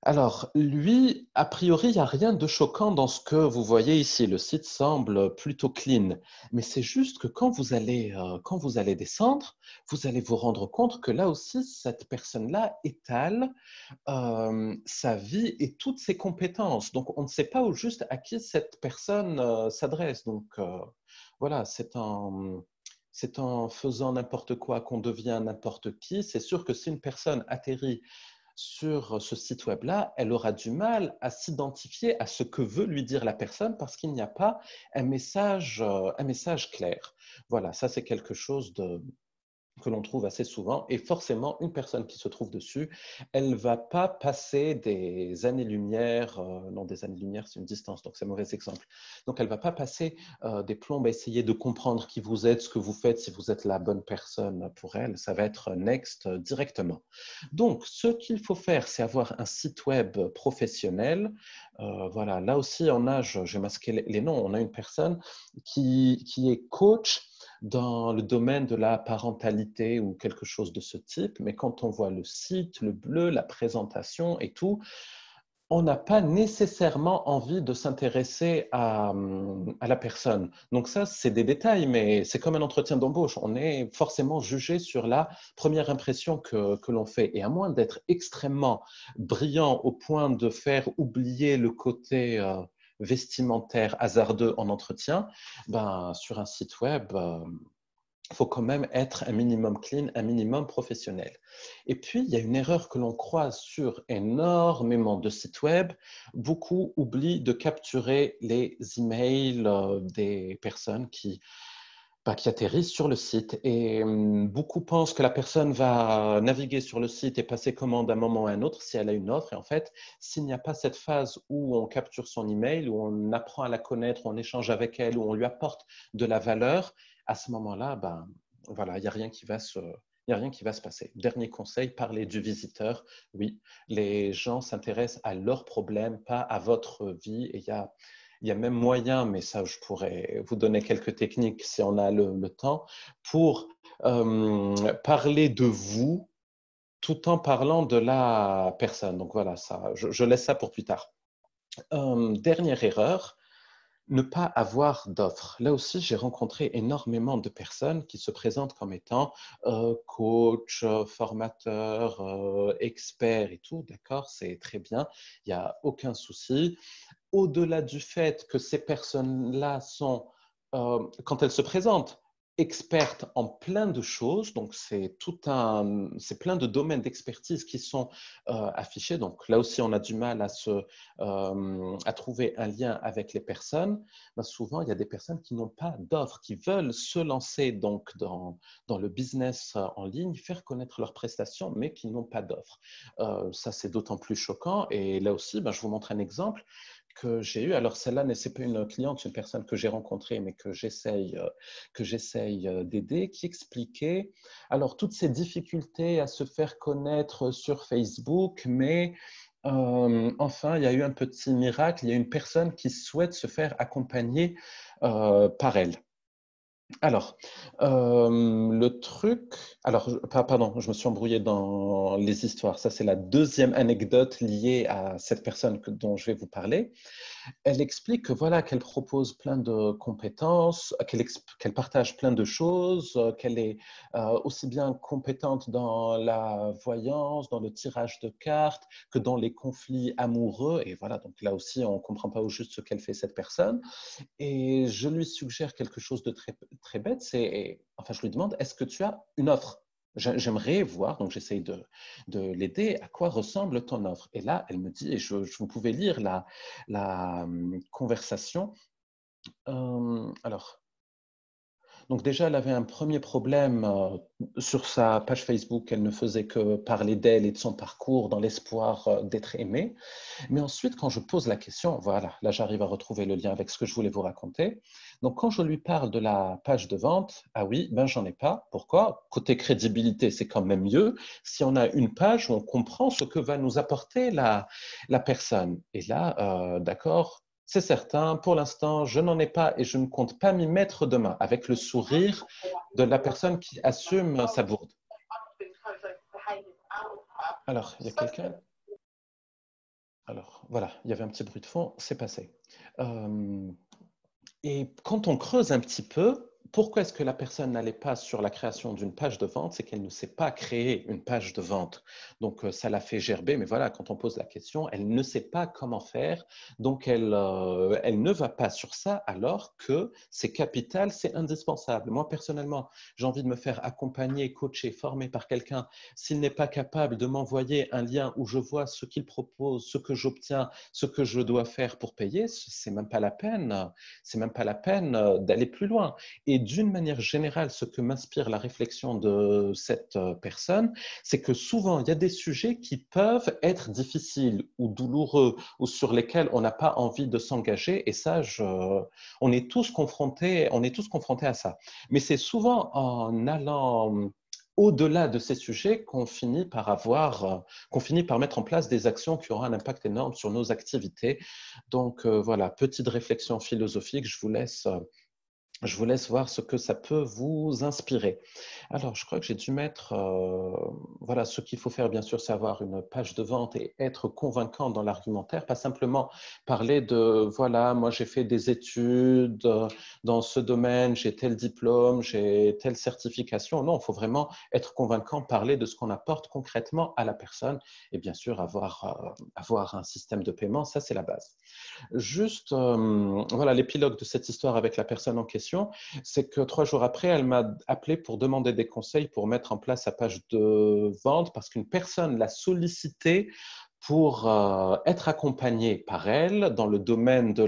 Alors, lui, a priori, il n'y a rien de choquant dans ce que vous voyez ici. Le site semble plutôt clean. Mais c'est juste que quand vous allez descendre, vous allez vous rendre compte que là aussi, cette personne-là étale sa vie et toutes ses compétences. Donc, on ne sait pas au juste à qui cette personne s'adresse. Donc, voilà, c'est en faisant n'importe quoi qu'on devient n'importe qui. C'est sûr que si une personne atterrit sur ce site web-là, elle aura du mal à s'identifier à ce que veut lui dire la personne parce qu'il n'y a pas un message clair. Voilà, ça c'est quelque chose que l'on trouve assez souvent. Et forcément, une personne qui se trouve dessus, elle ne va pas passer des années-lumière, non, des années-lumière, c'est une distance, donc c'est un mauvais exemple. Donc, elle ne va pas passer des plombes à essayer de comprendre qui vous êtes, ce que vous faites, si vous êtes la bonne personne pour elle. Ça va être next directement. Donc, ce qu'il faut faire, c'est avoir un site web professionnel. Voilà, là aussi, j'ai masqué les noms, on a une personne qui est coach dans le domaine de la parentalité ou quelque chose de ce type, mais quand on voit le site, le bleu, la présentation et tout, on n'a pas nécessairement envie de s'intéresser à la personne. Donc ça, c'est des détails, mais c'est comme un entretien d'embauche. On est forcément jugé sur la première impression que l'on fait. Et à moins d'être extrêmement brillant au point de faire oublier le côté vestimentaire hasardeux en entretien, ben, sur un site web, il faut quand même être un minimum clean, un minimum professionnel. Et puis, il y a une erreur que l'on croise sur énormément de sites web. Beaucoup oublient de capturer les emails des personnes qui atterrissent sur le site. Et beaucoup pensent que la personne va naviguer sur le site et passer commande d'un moment à un autre si elle a une offre. Et en fait, s'il n'y a pas cette phase où on capture son email, où on apprend à la connaître, où on échange avec elle, où on lui apporte de la valeur, à ce moment-là, ben, voilà, il n'y a rien qui va se passer. Dernier conseil, parlez du visiteur. Oui, les gens s'intéressent à leurs problèmes, pas à votre vie. Et il y a même moyen, mais ça, je pourrais vous donner quelques techniques si on a le temps, pour parler de vous tout en parlant de la personne. Donc voilà, ça, je laisse ça pour plus tard. Dernière erreur, ne pas avoir d'offres. Là aussi, j'ai rencontré énormément de personnes qui se présentent comme étant coach, formateur, expert et tout. D'accord, c'est très bien, il n'y a aucun souci. Au-delà du fait que ces personnes-là sont, quand elles se présentent, expertes en plein de choses, donc c'est plein de domaines d'expertise qui sont affichés. Donc là aussi, on a du mal à trouver un lien avec les personnes. Ben, souvent, il y a des personnes qui n'ont pas d'offres, qui veulent se lancer donc dans le business en ligne, faire connaître leurs prestations, mais qui n'ont pas d'offres. Ça, c'est d'autant plus choquant. Et là aussi, ben, je vous montre un exemple que j'ai eu. Alors, celle-là, c'est pas une cliente, c'est une personne que j'ai rencontrée, mais que j'essaye d'aider, qui expliquait alors toutes ces difficultés à se faire connaître sur Facebook, mais enfin, il y a eu un petit miracle. Il y a une personne qui souhaite se faire accompagner par elle. Alors, le truc, pardon, je me suis embrouillé dans les histoires. Ça, c'est la deuxième anecdote liée à cette personne dont je vais vous parler. Elle explique que voilà, qu'elle propose plein de compétences, qu'elle partage plein de choses, qu'elle est aussi bien compétente dans la voyance, dans le tirage de cartes, que dans les conflits amoureux. Et voilà, donc là aussi, on ne comprend pas au juste ce qu'elle fait cette personne. Et je lui suggère quelque chose de très, très bête, enfin, je lui demande, est-ce que tu as une offre? J'aimerais voir, donc j'essaye de l'aider, à quoi ressemble ton offre. Et là, elle me dit, et vous pouvez lire la conversation. Alors, donc déjà, elle avait un premier problème sur sa page Facebook. Elle ne faisait que parler d'elle et de son parcours dans l'espoir d'être aimée. Mais ensuite, quand je pose la question, voilà, là j'arrive à retrouver le lien avec ce que je voulais vous raconter. Donc quand je lui parle de la page de vente, ah oui, ben j'en ai pas. Pourquoi? Côté crédibilité, c'est quand même mieux si on a une page où on comprend ce que va nous apporter la personne. Et là, d'accord, c'est certain, pour l'instant, je n'en ai pas et je ne compte pas m'y mettre demain, avec le sourire de la personne qui assume sa bourde. Alors, il y a quelqu'un? Alors, voilà, il y avait un petit bruit de fond, c'est passé. Et quand on creuse un petit peu, pourquoi est-ce que la personne n'allait pas sur la création d'une page de vente? C'est qu'elle ne sait pas créer une page de vente. Donc, ça l'a fait gerber. Mais voilà, quand on pose la question, elle ne sait pas comment faire. Donc, elle ne va pas sur ça alors que c'est capital, c'est indispensable. Moi, personnellement, j'ai envie de me faire accompagner, coacher, former par quelqu'un. S'il n'est pas capable de m'envoyer un lien où je vois ce qu'il propose, ce que j'obtiens, ce que je dois faire pour payer, c'est même pas la peine. C'est même pas la peine d'aller plus loin. Et d'une manière générale, ce que m'inspire la réflexion de cette personne, c'est que souvent, il y a des sujets qui peuvent être difficiles ou douloureux ou sur lesquels on n'a pas envie de s'engager. Et ça, on est tous confrontés à ça. Mais c'est souvent en allant au-delà de ces sujets qu'on finit par mettre en place des actions qui auront un impact énorme sur nos activités. Donc voilà, petite réflexion philosophique, je vous laisse voir ce que ça peut vous inspirer. Alors, je crois que j'ai dû mettre, voilà, ce qu'il faut faire, bien sûr, c'est avoir une page de vente et être convaincant dans l'argumentaire, pas simplement parler de, voilà, moi j'ai fait des études dans ce domaine, j'ai tel diplôme, j'ai telle certification. Non, il faut vraiment être convaincant, parler de ce qu'on apporte concrètement à la personne et bien sûr avoir un système de paiement, ça c'est la base. Juste, voilà, l'épilogue de cette histoire avec la personne en question, c'est que 3 jours après, elle m'a appelé pour demander des conseils pour mettre en place sa page de vente parce qu'une personne l'a sollicité pour être accompagnée par elle dans le domaine de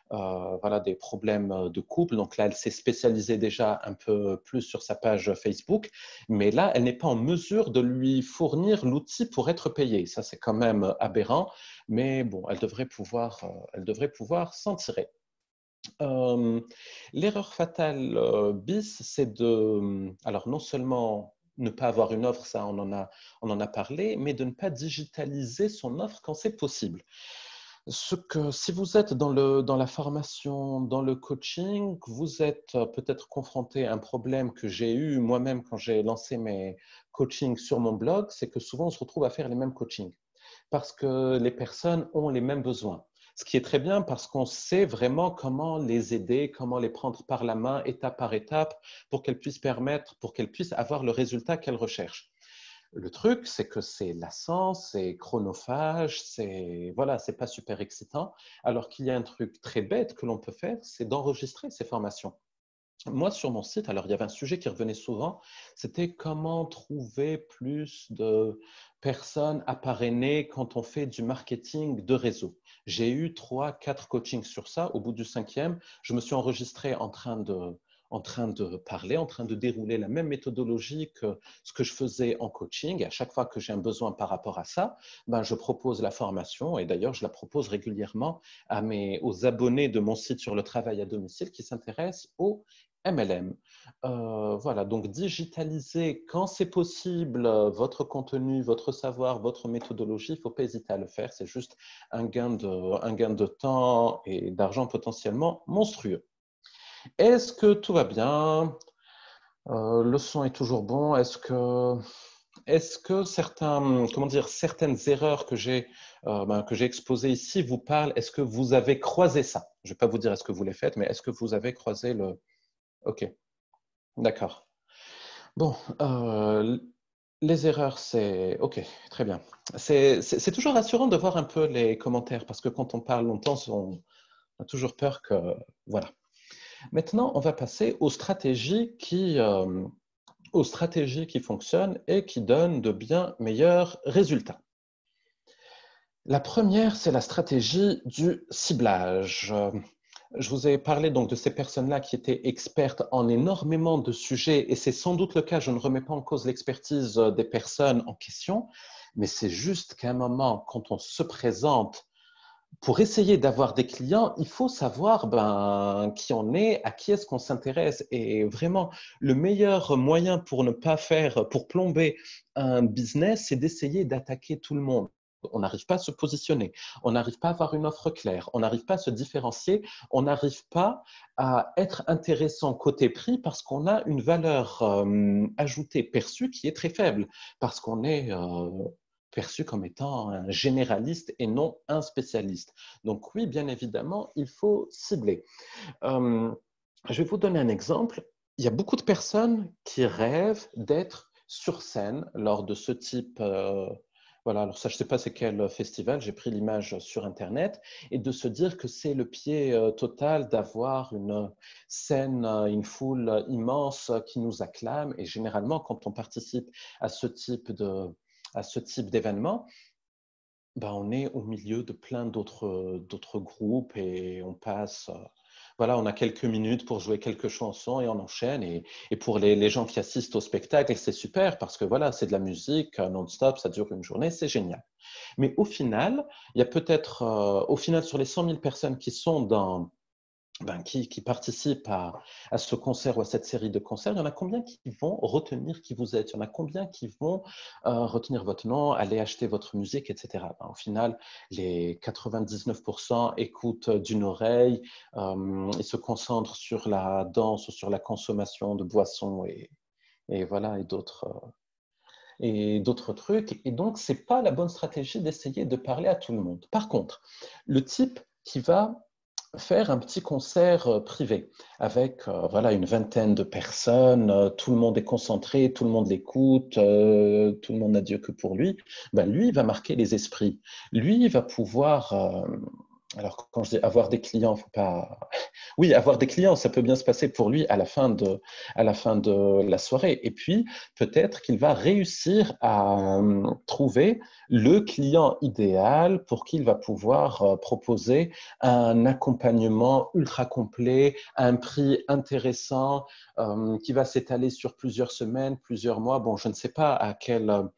voilà, des problèmes de couple. Donc là, elle s'est spécialisée déjà un peu plus sur sa page Facebook, mais là, elle n'est pas en mesure de lui fournir l'outil pour être payée. Ça, c'est quand même aberrant, mais bon, elle devrait pouvoir s'en tirer. Euh, L'erreur fatale bis, c'est alors non seulement ne pas avoir une offre, ça on en a parlé, mais de ne pas digitaliser son offre quand c'est possible. Si vous êtes dans la formation, dans le coaching, vous êtes peut-être confronté à un problème que j'ai eu moi-même quand j'ai lancé mes coachings sur mon blog, c'est que souvent on se retrouve à faire les mêmes coachings parce que les personnes ont les mêmes besoins. Ce qui est très bien parce qu'on sait vraiment comment les aider, comment les prendre par la main, étape par étape, pour qu'elles puissent avoir le résultat qu'elles recherchent. Le truc, c'est que c'est lassant, c'est chronophage, c'est pas super excitant. Alors qu'il y a un truc très bête que l'on peut faire, c'est d'enregistrer ces formations. Moi, sur mon site, alors il y avait un sujet qui revenait souvent, c'était comment trouver plus de personnes à parrainer quand on fait du marketing de réseau. J'ai eu 3, 4 coachings sur ça. Au bout du 5e, je me suis enregistré en train de parler, en train de dérouler la même méthodologie que ce que je faisais en coaching. Et à chaque fois que j'ai un besoin par rapport à ça, ben, je propose la formation et d'ailleurs, je la propose régulièrement aux abonnés de mon site sur le travail à domicile qui s'intéressent au MLM. Voilà, donc digitaliser quand c'est possible votre contenu, votre savoir, votre méthodologie, il ne faut pas hésiter à le faire. C'est juste un gain de temps et d'argent potentiellement monstrueux. Est-ce que tout va bien? Le son est toujours bon? Est-ce que certaines erreurs que j'ai exposées ici vous parlent? Est-ce que vous avez croisé ça? Je ne vais pas vous dire est-ce que vous les faites, mais est-ce que vous avez croisé le... Ok, d'accord. Bon, les erreurs, c'est OK, très bien. C'est toujours rassurant de voir un peu les commentaires parce que quand on parle longtemps, on a toujours peur que... Voilà. Maintenant, on va passer aux stratégies qui fonctionnent et qui donnent de bien meilleurs résultats. La première, c'est la stratégie du ciblage. Je vous ai parlé donc de ces personnes-là qui étaient expertes en énormément de sujets et c'est sans doute le cas, je ne remets pas en cause l'expertise des personnes en question, mais c'est juste qu'à un moment, quand on se présente pour essayer d'avoir des clients, il faut savoir qui on est, à qui est-ce qu'on s'intéresse. Et vraiment, le meilleur moyen pour plomber un business, c'est d'essayer d'attaquer tout le monde. On n'arrive pas à se positionner, on n'arrive pas à avoir une offre claire, on n'arrive pas à se différencier, on n'arrive pas à être intéressant côté prix parce qu'on a une valeur ajoutée perçue qui est très faible, parce qu'on est perçu comme étant un généraliste et non un spécialiste. Donc oui, bien évidemment, il faut cibler. Euh, je vais vous donner un exemple. Il y a beaucoup de personnes qui rêvent d'être sur scène lors de ce type voilà, alors ça, je ne sais pas c'est quel festival, j'ai pris l'image sur Internet, et de se dire que c'est le pied total d'avoir une scène, une foule immense qui nous acclame. Et généralement, quand on participe à ce type d'événement, on est au milieu de plein d'autres groupes et on passe voilà, on a quelques minutes pour jouer quelques chansons et on enchaîne. Et pour les gens qui assistent au spectacle, c'est super parce que voilà, c'est de la musique non-stop, ça dure une journée, c'est génial. Mais au final, il y a peut-être, au final, sur les 100 000 personnes qui sont qui participent à ce concert ou à cette série de concerts, il y en a combien qui vont retenir qui vous êtes? Il y en a combien qui vont retenir votre nom, aller acheter votre musique, etc. Au final, les 99% écoutent d'une oreille, ils se concentrent sur la danse ou sur la consommation de boissons et voilà, et d'autres trucs. Et donc, ce n'est pas la bonne stratégie d'essayer de parler à tout le monde. Par contre, le type qui va faire un petit concert privé avec voilà, une vingtaine de personnes, tout le monde est concentré, tout le monde l'écoute, tout le monde n'a Dieu que pour lui, ben, lui, il va marquer les esprits. Lui, il va pouvoir... alors, quand je dis avoir des clients, faut pas... Oui, avoir des clients, ça peut bien se passer pour lui à la fin de la soirée. Et puis, peut-être qu'il va réussir à trouver le client idéal pour qui il va pouvoir proposer un accompagnement ultra complet, à un prix intéressant, qui va s'étaler sur plusieurs semaines, plusieurs mois. Bon, je ne sais pas à quel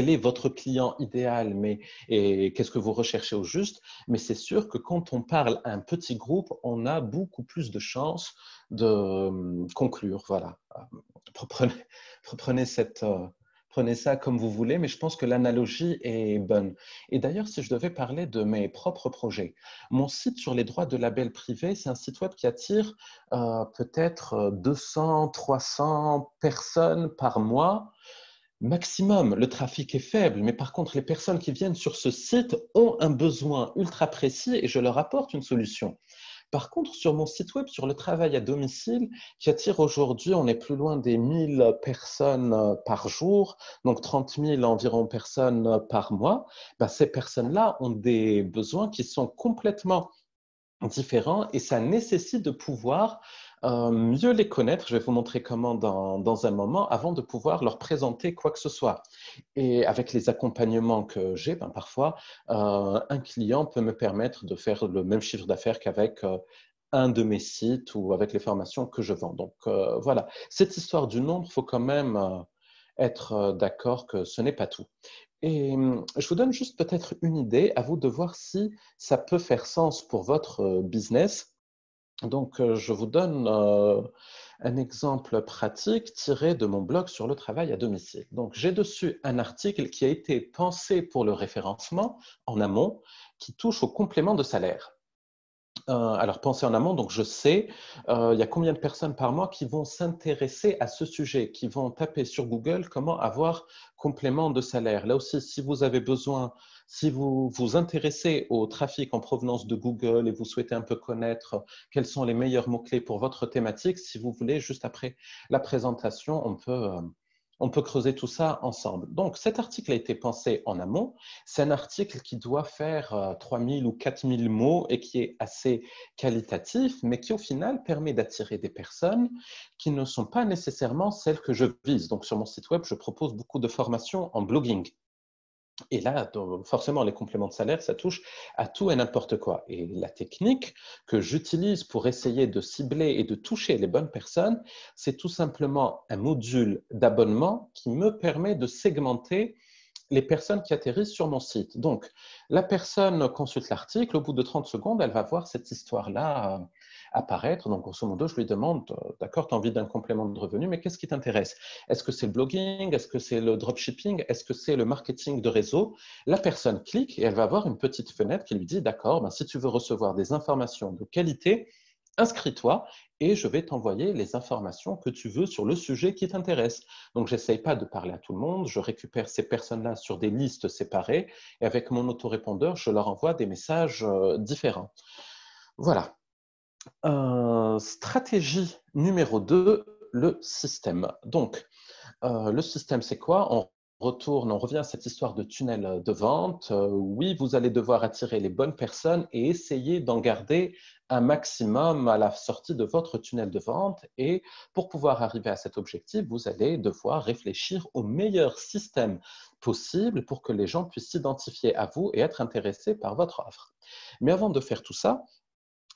est votre client idéal et qu'est-ce que vous recherchez au juste, mais c'est sûr que quand on parle à un petit groupe, on a beaucoup plus de chances de conclure. Voilà. Prenez, prenez, prenez ça comme vous voulez, mais je pense que l'analogie est bonne. Et d'ailleurs, si je devais parler de mes propres projets, mon site sur les droits de label privé, c'est un site web qui attire peut-être 200, 300 personnes par mois maximum. Le trafic est faible, mais par contre, les personnes qui viennent sur ce site ont un besoin ultra précis et je leur apporte une solution. Par contre, sur mon site web, sur le travail à domicile, qui attire aujourd'hui, on est plus loin des 1000 personnes par jour, donc 30 000 environ personnes par mois, ben, ces personnes-là ont des besoins qui sont complètement différents et ça nécessite de pouvoir mieux les connaître. Je vais vous montrer comment dans un moment avant de pouvoir leur présenter quoi que ce soit. Et avec les accompagnements que j'ai, ben parfois, un client peut me permettre de faire le même chiffre d'affaires qu'avec un de mes sites ou avec les formations que je vends. Donc voilà, cette histoire du nombre, il faut quand même être d'accord que ce n'est pas tout. Et je vous donne juste peut-être une idée, à vous de voir si ça peut faire sens pour votre business. Donc, je vous donne un exemple pratique tiré de mon blog sur le travail à domicile. Donc, j'ai dessus un article qui a été pensé pour le référencement en amont, qui touche au complément de salaire. Alors, pensez en amont, donc je sais, il y a combien de personnes par mois qui vont s'intéresser à ce sujet, qui vont taper sur Google comment avoir complément de salaire. Là aussi, si vous avez besoin, si vous vous intéressez au trafic en provenance de Google et vous souhaitez un peu connaître quels sont les meilleurs mots-clés pour votre thématique, si vous voulez, juste après la présentation, on peut creuser tout ça ensemble. Donc, cet article a été pensé en amont. C'est un article qui doit faire 3000 ou 4000 mots et qui est assez qualitatif, mais qui au final permet d'attirer des personnes qui ne sont pas nécessairement celles que je vise. Donc, sur mon site web, je propose beaucoup de formations en blogging. Et là, forcément, les compléments de salaire, ça touche à tout et n'importe quoi. Et la technique que j'utilise pour essayer de cibler et de toucher les bonnes personnes, c'est tout simplement un module d'abonnement qui me permet de segmenter les personnes qui atterrissent sur mon site. Donc, la personne consulte l'article, au bout de 30 secondes, elle va voir cette histoire-là apparaître. Donc, grosso modo, je lui demande, d'accord, tu as envie d'un complément de revenu, mais qu'est-ce qui t'intéresse? Est-ce que c'est le blogging? Est-ce que c'est le dropshipping? Est-ce que c'est le marketing de réseau? La personne clique et elle va avoir une petite fenêtre qui lui dit, d'accord, ben, si tu veux recevoir des informations de qualité, inscris-toi et je vais t'envoyer les informations que tu veux sur le sujet qui t'intéresse. Donc, je n'essaye pas de parler à tout le monde, je récupère ces personnes-là sur des listes séparées et avec mon autorépondeur, je leur envoie des messages différents. Voilà. Stratégie numéro 2, le système. Donc, le système, c'est quoi? On revient à cette histoire de tunnel de vente. Oui, vous allez devoir attirer les bonnes personnes et essayer d'en garder un maximum à la sortie de votre tunnel de vente. Et pour pouvoir arriver à cet objectif, vous allez devoir réfléchir au meilleur système possible pour que les gens puissent s'identifier à vous et être intéressés par votre offre. Mais avant de faire tout ça,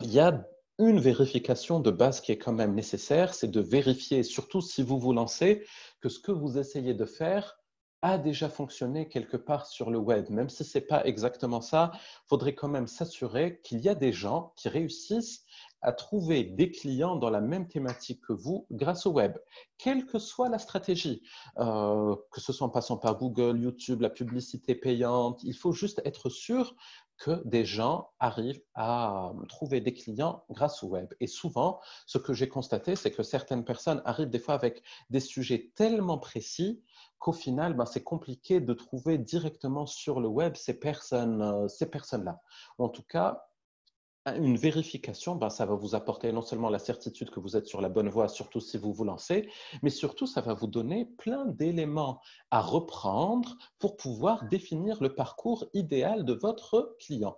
il y a une vérification de base qui est quand même nécessaire, c'est de vérifier, surtout si vous vous lancez, que ce que vous essayez de faire a déjà fonctionné quelque part sur le web. Même si ce n'est pas exactement ça, il faudrait quand même s'assurer qu'il y a des gens qui réussissent à trouver des clients dans la même thématique que vous grâce au web, quelle que soit la stratégie, que ce soit en passant par Google, YouTube, la publicité payante, il faut juste être sûr que des gens arrivent à trouver des clients grâce au web. Et souvent, ce que j'ai constaté, c'est que certaines personnes arrivent des fois avec des sujets tellement précis qu'au final, c'est compliqué de trouver directement sur le web ces personnes-là. En tout cas, une vérification, ça va vous apporter non seulement la certitude que vous êtes sur la bonne voie, surtout si vous vous lancez, mais surtout, ça va vous donner plein d'éléments à reprendre pour pouvoir définir le parcours idéal de votre client.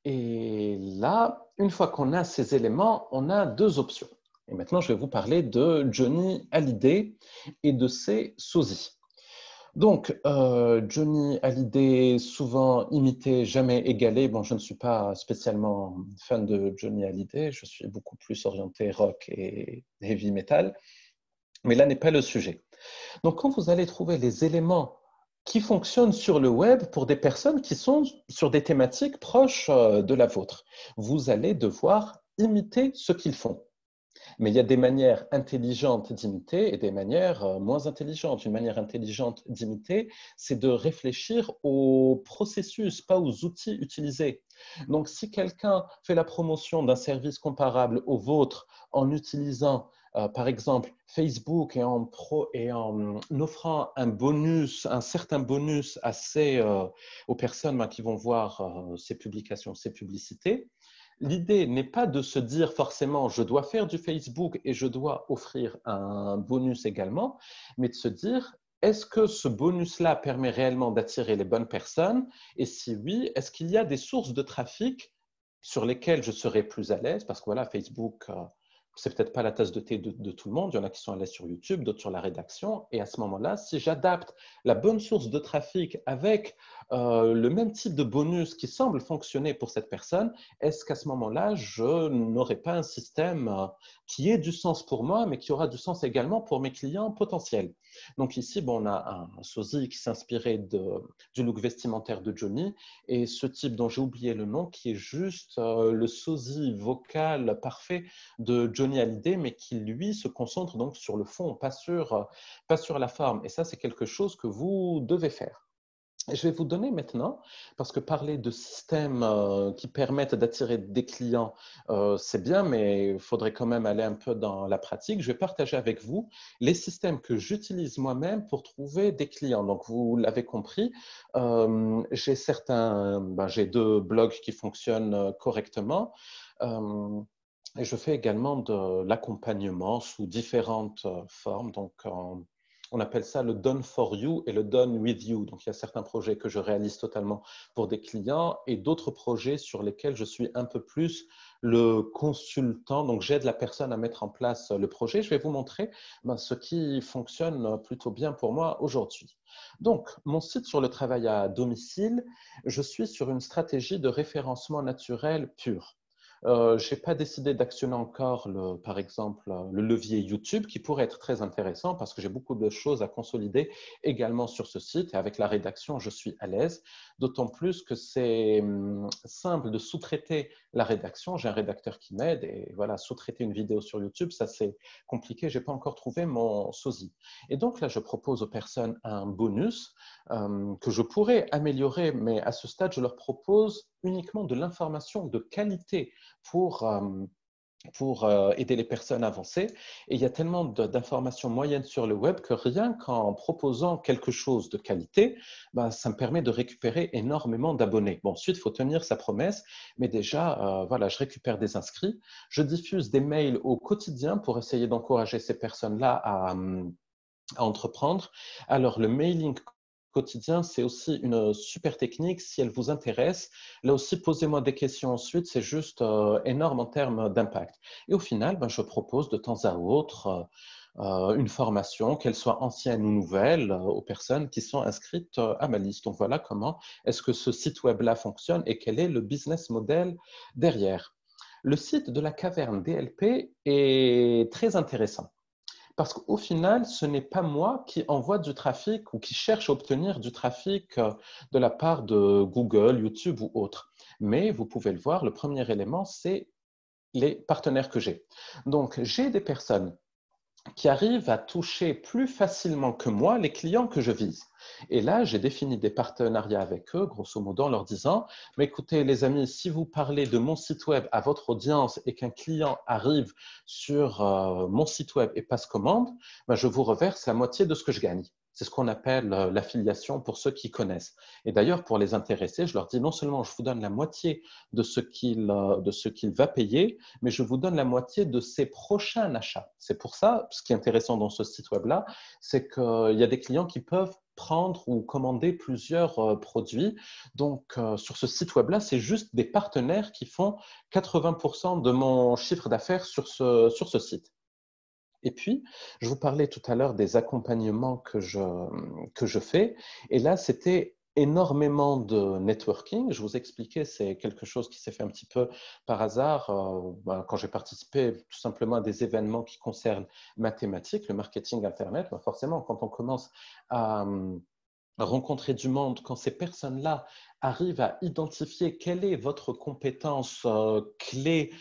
Et là, une fois qu'on a ces éléments, on a deux options. Et maintenant, je vais vous parler de Johnny Hallyday et de ses sosies. Donc, Johnny Hallyday, souvent imité, jamais égalé. Bon, je ne suis pas spécialement fan de Johnny Hallyday, je suis beaucoup plus orienté rock et heavy metal, mais là n'est pas le sujet. Donc, quand vous allez trouver les éléments qui fonctionnent sur le web pour des personnes qui sont sur des thématiques proches de la vôtre, vous allez devoir imiter ce qu'ils font. Mais il y a des manières intelligentes d'imiter et des manières moins intelligentes. Une manière intelligente d'imiter, c'est de réfléchir au processus, pas aux outils utilisés. Donc, si quelqu'un fait la promotion d'un service comparable au vôtre en utilisant, par exemple, Facebook et en offrant un bonus, un certain bonus aux personnes qui vont voir ces publications, ces publicités, l'idée n'est pas de se dire forcément je dois faire du Facebook et je dois offrir un bonus également, mais de se dire est-ce que ce bonus-là permet réellement d'attirer les bonnes personnes? Et si oui, est-ce qu'il y a des sources de trafic sur lesquelles je serai plus à l'aise? Parce que voilà, Facebook, c'est peut-être pas la tasse de thé de tout le monde. Il y en a qui sont à l'aise sur YouTube, d'autres sur la rédaction. Et à ce moment-là, si j'adapte la bonne source de trafic avec le même type de bonus qui semble fonctionner pour cette personne, est-ce qu'à ce moment-là, je n'aurai pas un système qui ait du sens pour moi, mais qui aura du sens également pour mes clients potentiels? Donc ici, on a un sosie qui s'inspirait du look vestimentaire de Johnny et ce type dont j'ai oublié le nom, qui est juste le sosie vocal parfait de Johnny Hallyday, mais qui, lui, se concentre donc sur le fond, pas sur la forme. Et ça, c'est quelque chose que vous devez faire. Et je vais vous donner maintenant, parce que parler de systèmes qui permettent d'attirer des clients, c'est bien, mais il faudrait quand même aller un peu dans la pratique. Je vais partager avec vous les systèmes que j'utilise moi-même pour trouver des clients. Donc, vous l'avez compris, j'ai deux blogs qui fonctionnent correctement. Et je fais également de l'accompagnement sous différentes formes. Donc, on appelle ça le done for you et le done with you. Donc, il y a certains projets que je réalise totalement pour des clients et d'autres projets sur lesquels je suis un peu plus le consultant. Donc, j'aide la personne à mettre en place le projet. Je vais vous montrer ce qui fonctionne plutôt bien pour moi aujourd'hui. Donc, mon site sur le travail à domicile, je suis sur une stratégie de référencement naturel pur. Je n'ai pas décidé d'actionner encore, par exemple, le levier YouTube qui pourrait être très intéressant parce que j'ai beaucoup de choses à consolider également sur ce site et avec la rédaction, je suis à l'aise. D'autant plus que c'est simple de sous-traiter la rédaction. J'ai un rédacteur qui m'aide et voilà, sous-traiter une vidéo sur YouTube, ça c'est compliqué. Je n'ai pas encore trouvé mon sosie. Et donc là, je propose aux personnes un bonus que je pourrais améliorer, mais à ce stade, je leur propose uniquement de l'information de qualité pour aider les personnes à avancer. Et il y a tellement d'informations moyennes sur le web que rien qu'en proposant quelque chose de qualité, ça me permet de récupérer énormément d'abonnés. Bon, ensuite, il faut tenir sa promesse, mais déjà, voilà, je récupère des inscrits, je diffuse des mails au quotidien pour essayer d'encourager ces personnes-là à entreprendre. Alors, le mailing quotidien, c'est aussi une super technique si elle vous intéresse. Là aussi, posez-moi des questions ensuite, c'est juste énorme en termes d'impact. Et au final, je propose de temps à autre une formation, qu'elle soit ancienne ou nouvelle, aux personnes qui sont inscrites à ma liste. Donc voilà comment est-ce que ce site web-là fonctionne et quel est le business model derrière. Le site de la caverne DLP est très intéressant parce qu'au final, ce n'est pas moi qui envoie du trafic ou qui cherche à obtenir du trafic de la part de Google, YouTube ou autre. Mais vous pouvez le voir, le premier élément, c'est les partenaires que j'ai. Donc, j'ai des personnes qui arrivent à toucher plus facilement que moi les clients que je vise. Et là, j'ai défini des partenariats avec eux, grosso modo, en leur disant, mais écoutez les amis, si vous parlez de mon site web à votre audience et qu'un client arrive sur mon site web et passe commande, ben, je vous reverse la moitié de ce que je gagne. C'est ce qu'on appelle l'affiliation pour ceux qui connaissent. Et d'ailleurs, pour les intéresser, je leur dis non seulement je vous donne la moitié de ce qu'il va payer, mais je vous donne la moitié de ses prochains achats. C'est pour ça, ce qui est intéressant dans ce site web-là, c'est qu'il y a des clients qui peuvent prendre ou commander plusieurs produits. Donc, sur ce site web-là, c'est juste des partenaires qui font 80% de mon chiffre d'affaires sur ce site. Et puis, je vous parlais tout à l'heure des accompagnements que je fais. Et là, c'était énormément de networking. Je vous expliquais, c'est quelque chose qui s'est fait un petit peu par hasard quand j'ai participé tout simplement à des événements qui concernent mathématiques, le marketing Internet. Forcément, quand on commence à rencontrer du monde, quand ces personnes-là arrivent à identifier quelle est votre compétence clé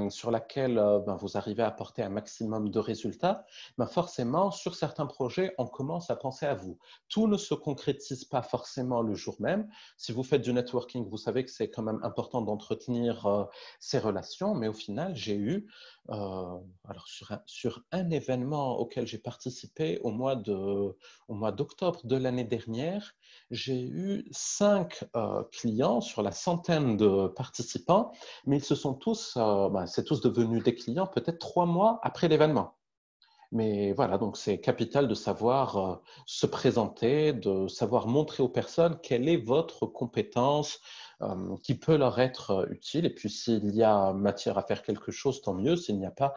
sur laquelle vous arrivez à apporter un maximum de résultats, forcément, sur certains projets, on commence à penser à vous. Tout ne se concrétise pas forcément le jour même. Si vous faites du networking, vous savez que c'est quand même important d'entretenir ces relations, mais au final, j'ai eu, alors sur un événement auquel j'ai participé au mois d'octobre de l'année dernière, j'ai eu 5 clients sur la centaine de participants, mais ils se sont tous, c'est tous devenus des clients peut-être 3 mois après l'événement. Mais voilà, donc c'est capital de savoir se présenter, de savoir montrer aux personnes quelle est votre compétence qui peut leur être utile. Et puis s'il y a matière à faire quelque chose, tant mieux. S'il n'y a pas,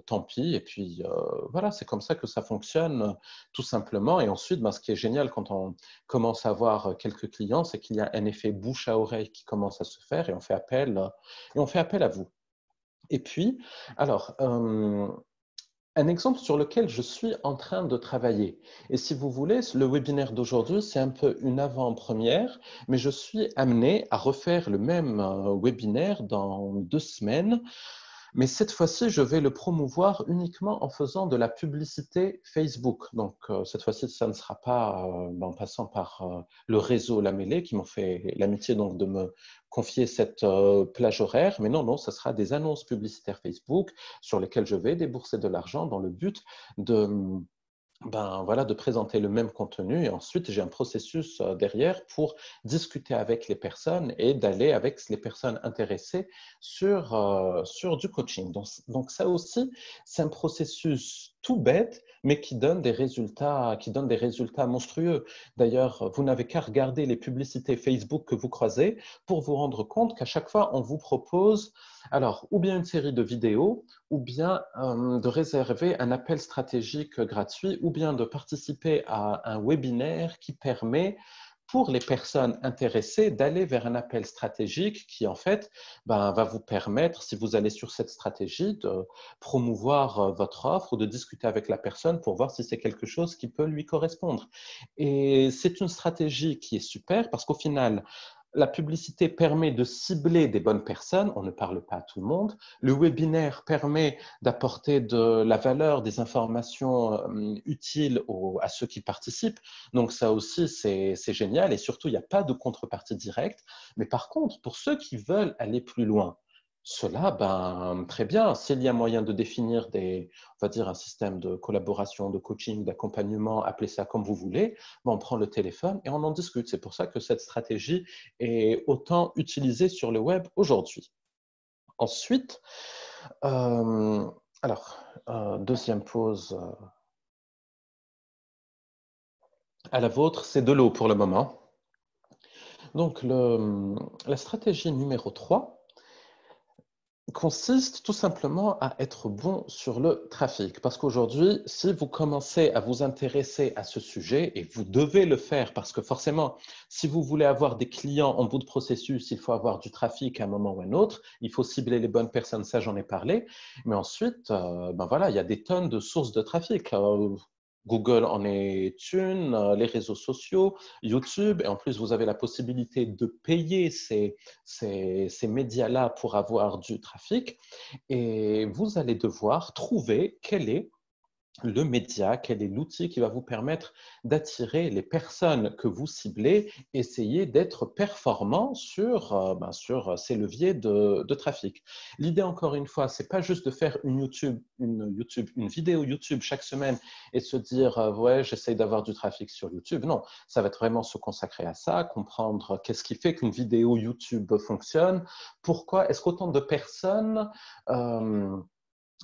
tant pis. Et puis voilà, c'est comme ça que ça fonctionne tout simplement. Et ensuite, ce qui est génial quand on commence à avoir quelques clients, c'est qu'il y a un effet bouche à oreille qui commence à se faire et on fait appel à vous. Et puis, alors, un exemple sur lequel je suis en train de travailler. Et si vous voulez, le webinaire d'aujourd'hui, c'est un peu une avant-première, mais je suis amené à refaire le même webinaire dans 2 semaines. Mais cette fois-ci, je vais le promouvoir uniquement en faisant de la publicité Facebook. Donc, cette fois-ci, ça ne sera pas en passant par le réseau La Mêlée qui m'ont fait l'amitié donc de me confier cette plage horaire. Mais non, ça sera des annonces publicitaires Facebook sur lesquelles je vais débourser de l'argent dans le but de de présenter le même contenu et ensuite j'ai un processus derrière pour discuter avec les personnes et d'aller avec les personnes intéressées sur du coaching. Donc ça aussi, c'est un processus tout bête, mais qui donne des résultats monstrueux. D'ailleurs, vous n'avez qu'à regarder les publicités Facebook que vous croisez pour vous rendre compte qu'à chaque fois, on vous propose alors ou bien une série de vidéos, ou bien de réserver un appel stratégique gratuit, ou bien de participer à un webinaire qui permet pour les personnes intéressées d'aller vers un appel stratégique qui, en fait, va vous permettre, si vous allez sur cette stratégie, de promouvoir votre offre ou de discuter avec la personne pour voir si c'est quelque chose qui peut lui correspondre. Et c'est une stratégie qui est super parce qu'au final, la publicité permet de cibler des bonnes personnes, on ne parle pas à tout le monde. Le webinaire permet d'apporter de la valeur, des informations utiles à ceux qui participent. Donc ça aussi, c'est génial. Et surtout, il n'y a pas de contrepartie directe. Mais par contre, pour ceux qui veulent aller plus loin, cela, très bien. S'il y a moyen de définir on va dire, un système de collaboration, de coaching, d'accompagnement, appelez ça comme vous voulez, on prend le téléphone et on en discute. C'est pour ça que cette stratégie est autant utilisée sur le web aujourd'hui. Ensuite, deuxième pause à la vôtre, c'est de l'eau pour le moment. Donc, la stratégie numéro 3, consiste tout simplement à être bon sur le trafic. Parce qu'aujourd'hui, si vous commencez à vous intéresser à ce sujet, et vous devez le faire, parce que forcément, si vous voulez avoir des clients en bout de processus, il faut avoir du trafic à un moment ou à un autre, il faut cibler les bonnes personnes, ça j'en ai parlé, mais ensuite, ben voilà, il y a des tonnes de sources de trafic. Google en est une, les réseaux sociaux, YouTube, et en plus vous avez la possibilité de payer ces médias-là pour avoir du trafic, et vous allez devoir trouver quel est le média, quel est l'outil qui va vous permettre d'attirer les personnes que vous ciblez, essayer d'être performant sur ces leviers de trafic. L'idée, encore une fois, c'est pas juste de faire une vidéo YouTube chaque semaine et se dire ouais, j'essaye d'avoir du trafic sur YouTube. Non, ça va être vraiment se consacrer à ça, comprendre qu'est-ce qui fait qu'une vidéo YouTube fonctionne, pourquoi est-ce qu'autant de personnes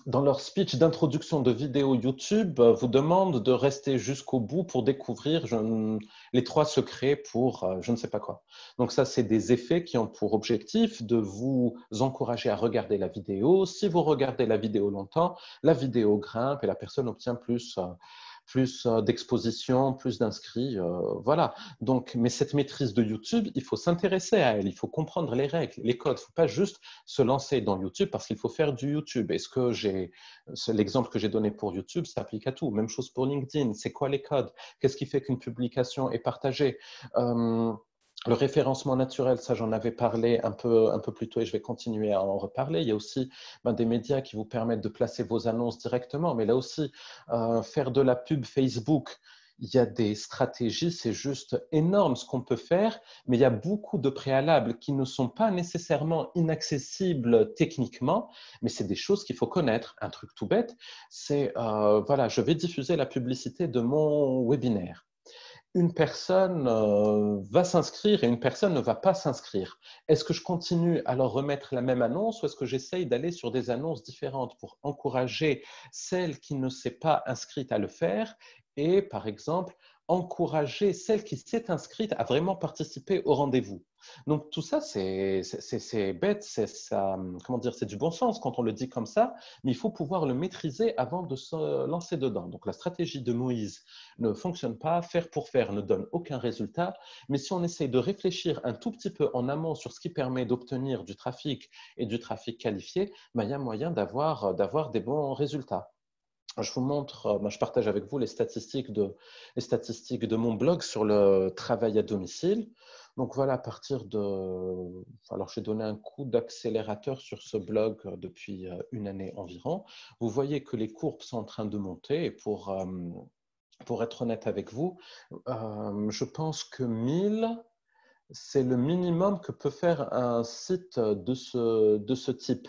dans leur speech d'introduction de vidéo YouTube, vous demandent de rester jusqu'au bout pour découvrir les 3 secrets pour je ne sais pas quoi. Donc ça, c'est des effets qui ont pour objectif de vous encourager à regarder la vidéo. Si vous regardez la vidéo longtemps, la vidéo grimpe et la personne obtient plus d'exposition, plus d'inscrits. Voilà. Donc, mais cette maîtrise de YouTube, il faut s'intéresser à elle, il faut comprendre les règles, les codes. Il ne faut pas juste se lancer dans YouTube parce qu'il faut faire du YouTube. Est-ce que l'exemple que j'ai donné pour YouTube s'applique à tout? Même chose pour LinkedIn. C'est quoi les codes? Qu'est-ce qui fait qu'une publication est partagée? Le référencement naturel, ça j'en avais parlé un peu plus tôt et je vais continuer à en reparler. Il y a aussi des médias qui vous permettent de placer vos annonces directement, mais là aussi, faire de la pub Facebook, il y a des stratégies, c'est juste énorme ce qu'on peut faire, mais il y a beaucoup de préalables qui ne sont pas nécessairement inaccessibles techniquement, mais c'est des choses qu'il faut connaître. Un truc tout bête, c'est, voilà, je vais diffuser la publicité de mon webinaire. Une personne va s'inscrire et une personne ne va pas s'inscrire. Est-ce que je continue à leur remettre la même annonce ou est-ce que j'essaye d'aller sur des annonces différentes pour encourager celle qui ne s'est pas inscrite à le faire et, par exemple, encourager celle qui s'est inscrite à vraiment participer au rendez-vous? Donc, tout ça, c'est bête, comment dire, c'est du bon sens quand on le dit comme ça, mais il faut pouvoir le maîtriser avant de se lancer dedans. Donc, la stratégie de Moïse ne fonctionne pas, faire pour faire ne donne aucun résultat, mais si on essaye de réfléchir un tout petit peu en amont sur ce qui permet d'obtenir du trafic et du trafic qualifié, il y a moyen d'avoir des bons résultats. Je vous montre, je partage avec vous les statistiques de mon blog sur le travail à domicile. Donc voilà, à partir de... Alors j'ai donné un coup d'accélérateur sur ce blog depuis une année environ. Vous voyez que les courbes sont en train de monter et pour être honnête avec vous, je pense que 1000, c'est le minimum que peut faire un site de ce type.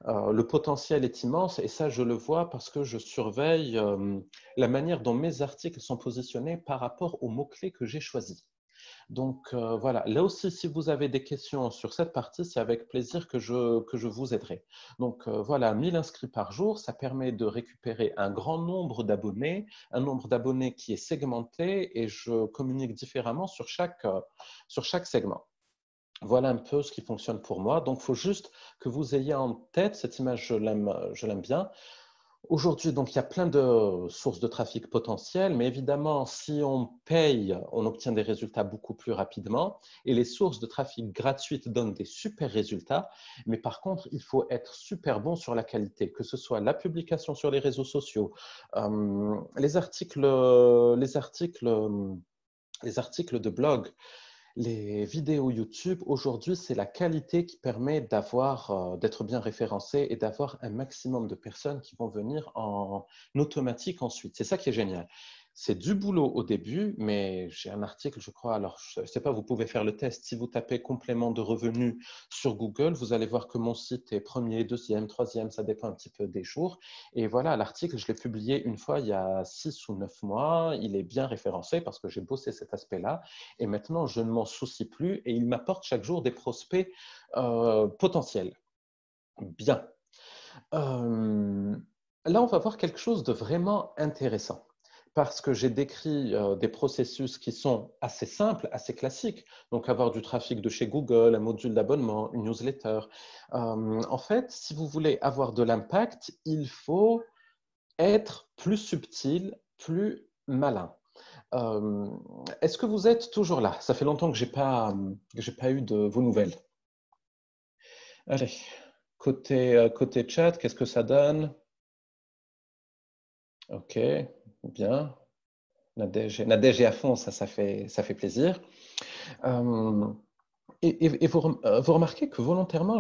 Le potentiel est immense et ça, je le vois parce que je surveille la manière dont mes articles sont positionnés par rapport aux mots-clés que j'ai choisis. Donc voilà, là aussi, si vous avez des questions sur cette partie, c'est avec plaisir que je vous aiderai. Donc voilà, 1000 inscrits par jour, ça permet de récupérer un grand nombre d'abonnés, un nombre d'abonnés qui est segmenté et je communique différemment sur chaque segment. Voilà un peu ce qui fonctionne pour moi. Donc, il faut juste que vous ayez en tête, cette image, je l'aime bien. Aujourd'hui, donc, il y a plein de sources de trafic potentielles, mais évidemment, si on paye, on obtient des résultats beaucoup plus rapidement. Et les sources de trafic gratuites donnent des super résultats. Mais par contre, il faut être super bon sur la qualité, que ce soit la publication sur les réseaux sociaux, les articles de blog, les vidéos YouTube, aujourd'hui, c'est la qualité qui permet d'être bien référencé et d'avoir un maximum de personnes qui vont venir en automatique ensuite. C'est ça qui est génial. C'est du boulot au début, mais j'ai un article, je crois, alors je ne sais pas, vous pouvez faire le test. Si vous tapez complément de revenus sur Google, vous allez voir que mon site est premier, deuxième, troisième, ça dépend un petit peu des jours. Et voilà, l'article, je l'ai publié une fois il y a 6 ou 9 mois. Il est bien référencé parce que j'ai bossé cet aspect-là. Et maintenant, je ne m'en soucie plus et il m'apporte chaque jour des prospects potentiels. Bien. Là, on va voir quelque chose de vraiment intéressant. parce que j'ai décrit des processus qui sont assez simples, assez classiques. Donc, avoir du trafic de chez Google, un module d'abonnement, une newsletter. En fait, si vous voulez avoir de l'impact, il faut être plus subtil, plus malin. Est-ce que vous êtes toujours là? Ça fait longtemps que j'ai pas eu de vos nouvelles. Allez, côté chat, qu'est-ce que ça donne? Ok, bien. Nadège est à fond, ça fait plaisir. Et vous remarquez que volontairement,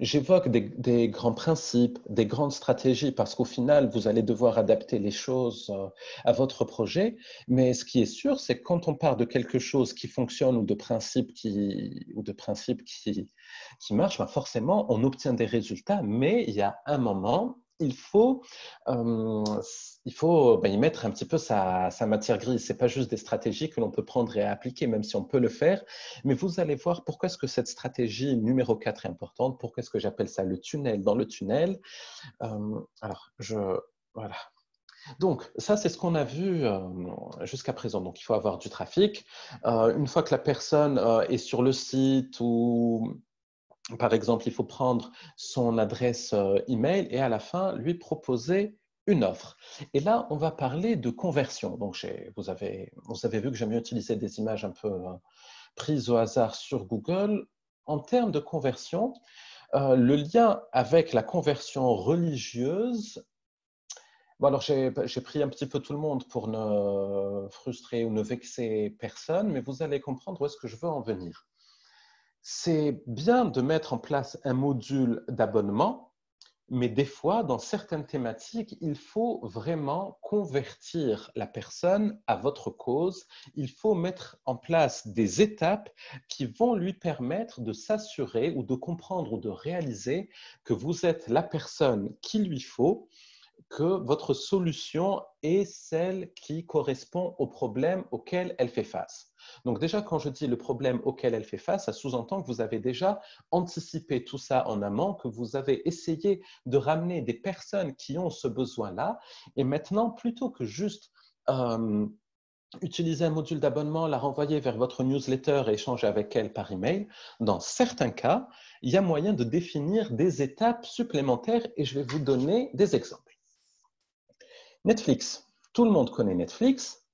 j'évoque des grands principes, des grandes stratégies, parce qu'au final, vous allez devoir adapter les choses à votre projet. Mais ce qui est sûr, c'est que quand on part de quelque chose qui fonctionne ou de principes qui marchent, ben forcément, on obtient des résultats. Mais il y a un moment, il faut y mettre un petit peu sa matière grise. Ce n'est pas juste des stratégies que l'on peut prendre et appliquer, même si on peut le faire. Mais vous allez voir pourquoi est-ce que cette stratégie numéro 4 est importante, pourquoi est-ce que j'appelle ça le tunnel dans le tunnel. Voilà. Donc, ça, c'est ce qu'on a vu jusqu'à présent. Donc, il faut avoir du trafic. Une fois que la personne est sur le site ou par exemple, il faut prendre son adresse email et à la fin, lui proposer une offre. Et là, on va parler de conversion. Donc, vous avez vu que j'aime bien utiliser des images un peu prises au hasard sur Google. En termes de conversion, le lien avec la conversion religieuse, bon, alors j'ai pris un petit peu tout le monde pour ne frustrer ou ne vexer personne, mais vous allez comprendre où est-ce que je veux en venir. C'est bien de mettre en place un module d'abonnement, mais des fois, dans certaines thématiques, il faut vraiment convertir la personne à votre cause. Il faut mettre en place des étapes qui vont lui permettre de s'assurer ou de comprendre ou de réaliser que vous êtes la personne qu'il lui faut, que votre solution est celle qui correspond au problème auquel elle fait face. Donc déjà, quand je dis le problème auquel elle fait face, ça sous-entend que vous avez déjà anticipé tout ça en amont, que vous avez essayé de ramener des personnes qui ont ce besoin-là. Et maintenant, plutôt que juste utiliser un module d'abonnement, la renvoyer vers votre newsletter et échanger avec elle par email, dans certains cas, il y a moyen de définir des étapes supplémentaires et je vais vous donner des exemples. Netflix. Tout le monde connaît Netflix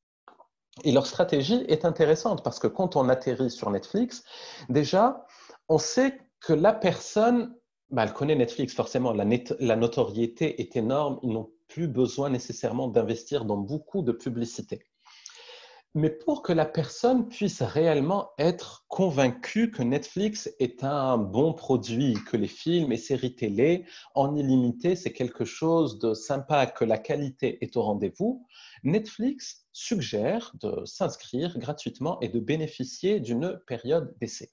et leur stratégie est intéressante parce que quand on atterrit sur Netflix, déjà, on sait que la personne, elle connaît Netflix, forcément, la notoriété est énorme, ils n'ont plus besoin nécessairement d'investir dans beaucoup de publicité. Mais pour que la personne puisse réellement être convaincue que Netflix est un bon produit, que les films et séries télé en illimité, c'est quelque chose de sympa, que la qualité est au rendez-vous, Netflix suggère de s'inscrire gratuitement et de bénéficier d'une période d'essai.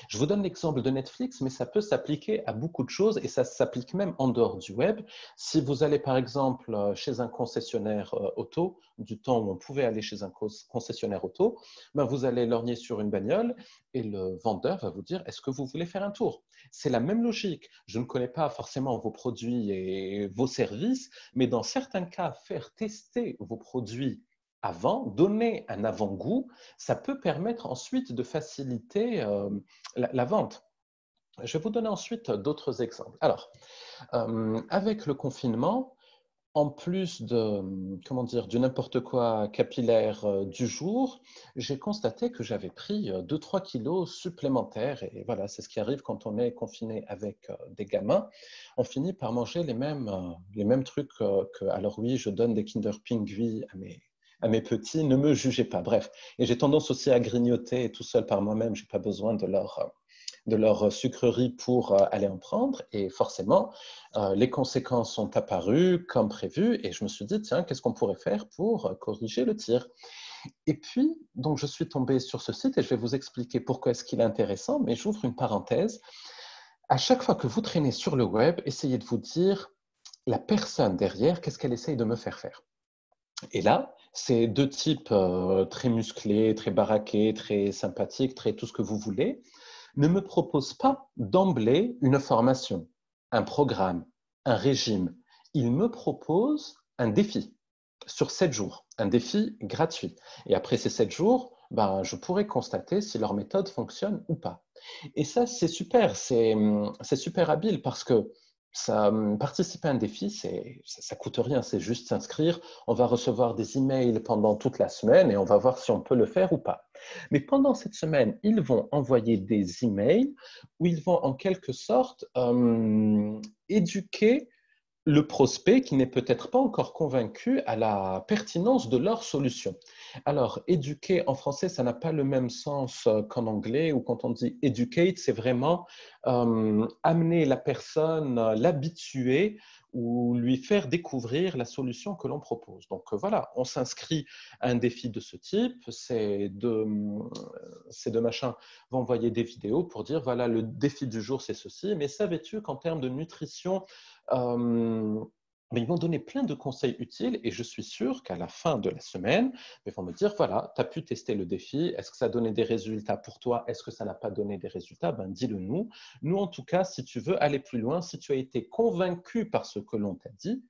Je vous donne l'exemple de Netflix, mais ça peut s'appliquer à beaucoup de choses et ça s'applique même en dehors du web. Si vous allez par exemple chez un concessionnaire auto, du temps où on pouvait aller chez un concessionnaire auto, ben vous allez lorgner sur une bagnole et le vendeur va vous dire est-ce que vous voulez faire un tour? C'est la même logique. Je ne connais pas forcément vos produits et vos services, mais dans certains cas, faire tester vos produits avant, donner un avant-goût, ça peut permettre ensuite de faciliter la vente. Je vais vous donner ensuite d'autres exemples. Alors, avec le confinement, en plus du n'importe quoi capillaire du jour, j'ai constaté que j'avais pris 2-3 kilos supplémentaires. Et voilà, c'est ce qui arrive quand on est confiné avec des gamins. On finit par manger les mêmes trucs que… Alors oui, je donne des Kinder Pingui à mes petits, ne me jugez pas. Bref, et j'ai tendance aussi à grignoter tout seul par moi-même. Je n'ai pas besoin de leur sucrerie pour aller en prendre. Et forcément, les conséquences sont apparues comme prévu. Et je me suis dit, tiens, qu'est-ce qu'on pourrait faire pour corriger le tir? Et puis, donc, je suis tombé sur ce site et je vais vous expliquer pourquoi est-ce qu'il est intéressant. Mais j'ouvre une parenthèse. À chaque fois que vous traînez sur le web, essayez de vous dire, la personne derrière, qu'est-ce qu'elle essaye de me faire faire? Et là, c'est deux types très musclés, très baraqués, très sympathiques, très tout ce que vous voulez, ne me propose pas d'emblée une formation, un programme, un régime. Il me propose un défi. sur 7 jours, un défi gratuit. Et après ces 7 jours, ben, je pourrai constater si leur méthode fonctionne ou pas. Et ça, c'est super, c'est super habile parce que ça, participer à un défi, ça coûte rien, c'est juste s'inscrire. On va recevoir des emails pendant toute la semaine et on va voir si on peut le faire ou pas. Mais pendant cette semaine, ils vont envoyer des emails où ils vont en quelque sorte éduquer le prospect qui n'est peut-être pas encore convaincu à la pertinence de leur solution. Alors, éduquer en français, ça n'a pas le même sens qu'en anglais, où quand on dit educate, c'est vraiment amener la personne, l'habituer ou lui faire découvrir la solution que l'on propose. Donc voilà, on s'inscrit à un défi de ce type, ces deux machins vont envoyer des vidéos pour dire, voilà, le défi du jour, c'est ceci, mais savais-tu qu'en termes de nutrition, mais ils vont donner plein de conseils utiles et je suis sûr qu'à la fin de la semaine, ils vont me dire, voilà, tu as pu tester le défi, est-ce que ça a donné des résultats pour toi, est-ce que ça n'a pas donné des résultats, ben, dis-le nous. Nous, en tout cas, si tu veux aller plus loin, si tu as été convaincu par ce que l'on t'a dit,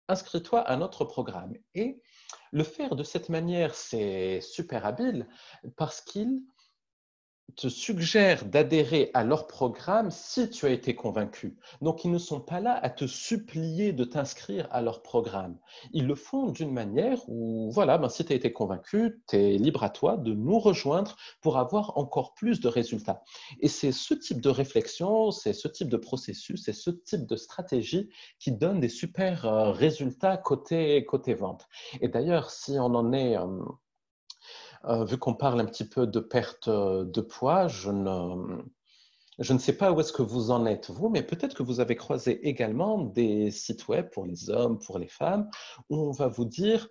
inscris-toi à notre programme. Et le faire de cette manière, c'est super habile parce qu'il te suggèrent d'adhérer à leur programme si tu as été convaincu. Donc, ils ne sont pas là à te supplier de t'inscrire à leur programme. Ils le font d'une manière où, voilà, ben, si tu as été convaincu, tu es libre à toi de nous rejoindre pour avoir encore plus de résultats. Et c'est ce type de réflexion, c'est ce type de processus, c'est ce type de stratégie qui donne des super résultats côté vente. Et d'ailleurs, si on en est vu qu'on parle un petit peu de perte de poids, je ne sais pas où est-ce que vous en êtes, vous, mais peut-être que vous avez croisé également des sites web pour les hommes, pour les femmes, où on va vous dire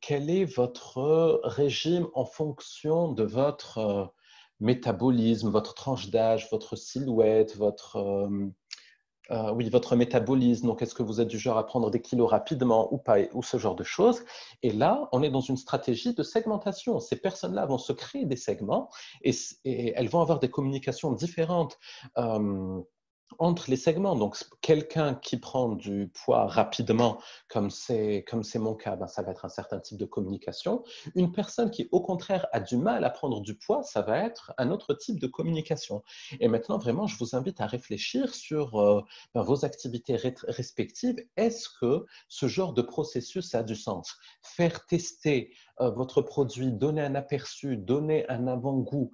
quel est votre régime en fonction de votre métabolisme, votre tranche d'âge, votre silhouette, oui, votre métabolisme, donc est-ce que vous êtes du genre à prendre des kilos rapidement ou pas, ou ce genre de choses. Et là, on est dans une stratégie de segmentation. Ces personnes-là vont se créer des segments et elles vont avoir des communications différentes. Entre les segments. Donc, quelqu'un qui prend du poids rapidement, comme c'est mon cas, ben, ça va être un certain type de communication. Une personne qui, au contraire, a du mal à prendre du poids, ça va être un autre type de communication. Et maintenant, vraiment, je vous invite à réfléchir sur ben, vos activités respectives. Est-ce que ce genre de processus a du sens? Faire tester votre produit, donner un aperçu, donner un avant-goût.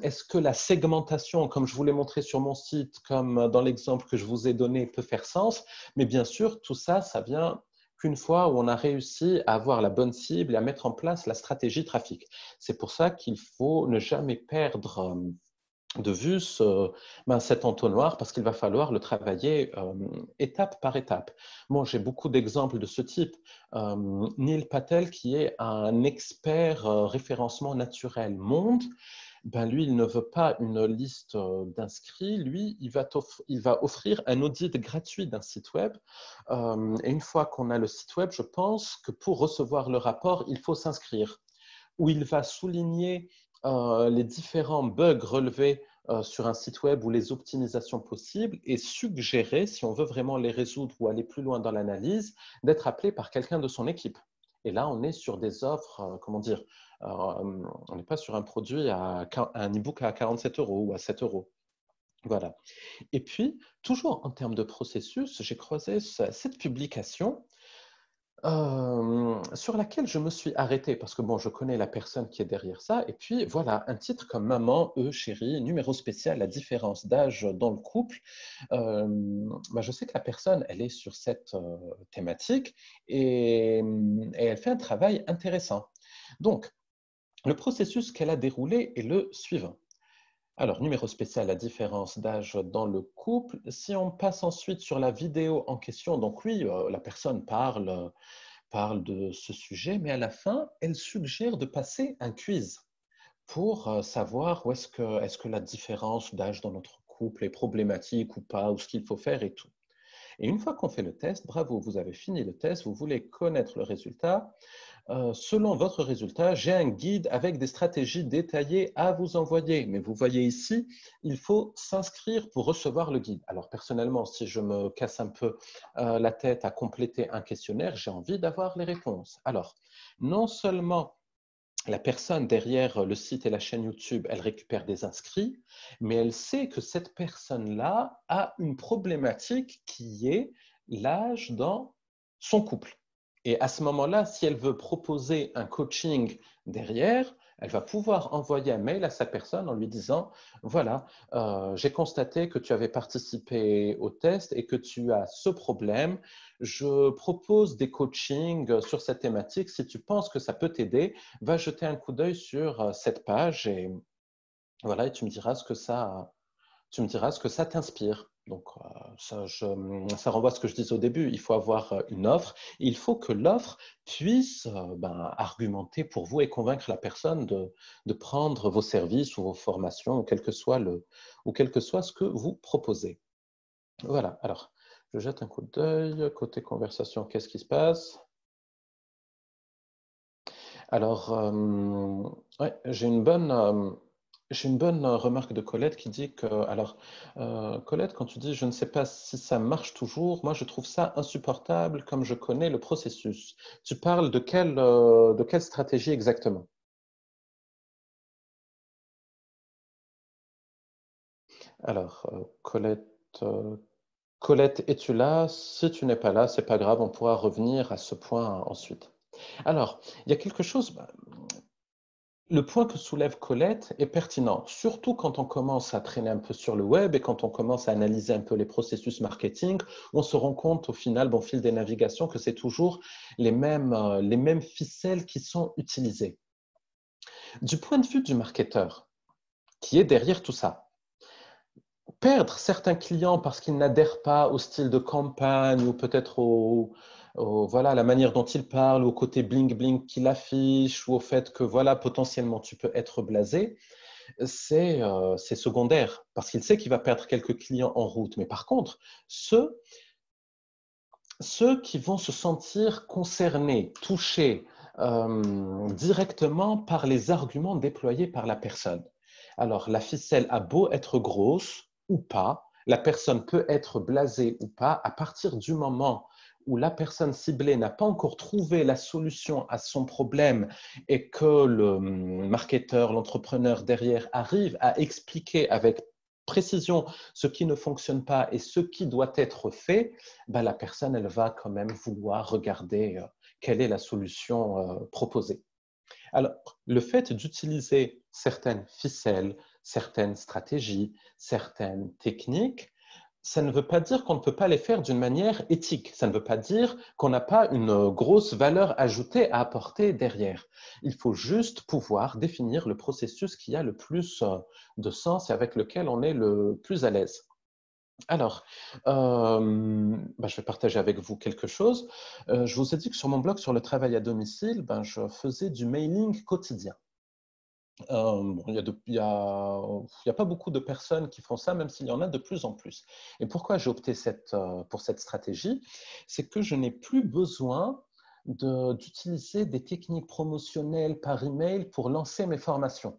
Est-ce que la segmentation, comme je vous l'ai montré sur mon site, comme dans l'exemple que je vous ai donné, peut faire sens? Mais bien sûr, tout ça, ça vient qu'une fois où on a réussi à avoir la bonne cible et à mettre en place la stratégie trafic. C'est pour ça qu'il faut ne jamais perdre de vue cet entonnoir parce qu'il va falloir le travailler étape par étape. Moi, j'ai beaucoup d'exemples de ce type. Neil Patel, qui est un expert référencement naturel monde, ben lui, il ne veut pas une liste d'inscrits. Lui, il va offrir un audit gratuit d'un site web. Et une fois qu'on a le site web, je pense que pour recevoir le rapport, il faut s'inscrire. Où il va souligner les différents bugs relevés sur un site web ou les optimisations possibles et suggérer, si on veut vraiment les résoudre ou aller plus loin dans l'analyse, d'être appelé par quelqu'un de son équipe. Et là, on est sur des offres, comment dire, on n'est pas sur un produit, un e-book à 47 € ou à 7 €. Voilà. Et puis, toujours en termes de processus, j'ai croisé cette publication sur laquelle je me suis arrêté parce que bon, je connais la personne qui est derrière ça. Et puis voilà, un titre comme Maman, chérie, numéro spécial, la différence d'âge dans le couple. Euh, bah, je sais que la personne, elle est sur cette thématique et elle fait un travail intéressant. Donc, le processus qu'elle a déroulé est le suivant. Alors, numéro spécial, la différence d'âge dans le couple. Si on passe ensuite sur la vidéo en question, donc oui, la personne parle de ce sujet, mais à la fin, elle suggère de passer un quiz pour savoir où est-ce que la différence d'âge dans notre couple est problématique ou pas, ou ce qu'il faut faire et tout. Et une fois qu'on fait le test, bravo, vous avez fini le test, vous voulez connaître le résultat. Selon votre résultat, j'ai un guide avec des stratégies détaillées à vous envoyer. Mais vous voyez ici, il faut s'inscrire pour recevoir le guide. Alors personnellement, si je me casse un peu la tête à compléter un questionnaire, j'ai envie d'avoir les réponses. Alors, non seulement la personne derrière le site et la chaîne YouTube, elle récupère des inscrits, mais elle sait que cette personne-là a une problématique qui est l'âge dans son couple. Et à ce moment-là, si elle veut proposer un coaching derrière, elle va pouvoir envoyer un mail à sa personne en lui disant, voilà, j'ai constaté que tu avais participé au test et que tu as ce problème. Je propose des coachings sur cette thématique. Si tu penses que ça peut t'aider, va jeter un coup d'œil sur cette page et voilà, et tu me diras ce que ça t'inspire. Donc, ça renvoie à ce que je disais au début. Il faut avoir une offre. Il faut que l'offre puisse argumenter pour vous et convaincre la personne de prendre vos services ou vos formations, ou quel que soit ce que vous proposez. Voilà. Alors, je jette un coup d'œil. Côté conversation, qu'est-ce qui se passe? Alors, ouais, j'ai une bonne remarque de Colette qui dit que, alors, Colette, quand tu dis je ne sais pas si ça marche toujours, moi je trouve ça insupportable comme je connais le processus. Tu parles de quelle stratégie exactement? Alors, euh, Colette, es-tu là? Si tu n'es pas là, c'est pas grave, on pourra revenir à ce point ensuite. Alors, il y a quelque chose. Le point que soulève Colette est pertinent, surtout quand on commence à traîner un peu sur le web et quand on commence à analyser un peu les processus marketing, on se rend compte au final, au fil des navigations, que c'est toujours les mêmes ficelles qui sont utilisées. Du point de vue du marketeur, qui est derrière tout ça, perdre certains clients parce qu'ils n'adhèrent pas au style de campagne ou peut-être voilà, à la manière dont ils parlent, au côté bling-bling qu'il affiche ou au fait que voilà, potentiellement tu peux être blasé, c'est secondaire parce qu'il sait qu'il va perdre quelques clients en route. Mais par contre, ceux qui vont se sentir concernés, touchés directement par les arguments déployés par la personne. Alors, la ficelle a beau être grosse ou pas, la personne peut être blasée ou pas, à partir du moment où la personne ciblée n'a pas encore trouvé la solution à son problème et que le marketeur, l'entrepreneur derrière arrive à expliquer avec précision ce qui ne fonctionne pas et ce qui doit être fait, ben, la personne, elle va quand même vouloir regarder quelle est la solution proposée. Alors, le fait d'utiliser certaines ficelles, certaines stratégies, certaines techniques, ça ne veut pas dire qu'on ne peut pas les faire d'une manière éthique. Ça ne veut pas dire qu'on n'a pas une grosse valeur ajoutée à apporter derrière. Il faut juste pouvoir définir le processus qui a le plus de sens et avec lequel on est le plus à l'aise. Alors, je vais partager avec vous quelque chose. Je vous ai dit que sur mon blog sur le travail à domicile, je faisais du mailing quotidien. Bon, il y a pas beaucoup de personnes qui font ça, même s'il y en a de plus en plus. Et pourquoi j'ai opté pour cette stratégie? C'est que je n'ai plus besoin d'utiliser des techniques promotionnelles par email pour lancer mes formations.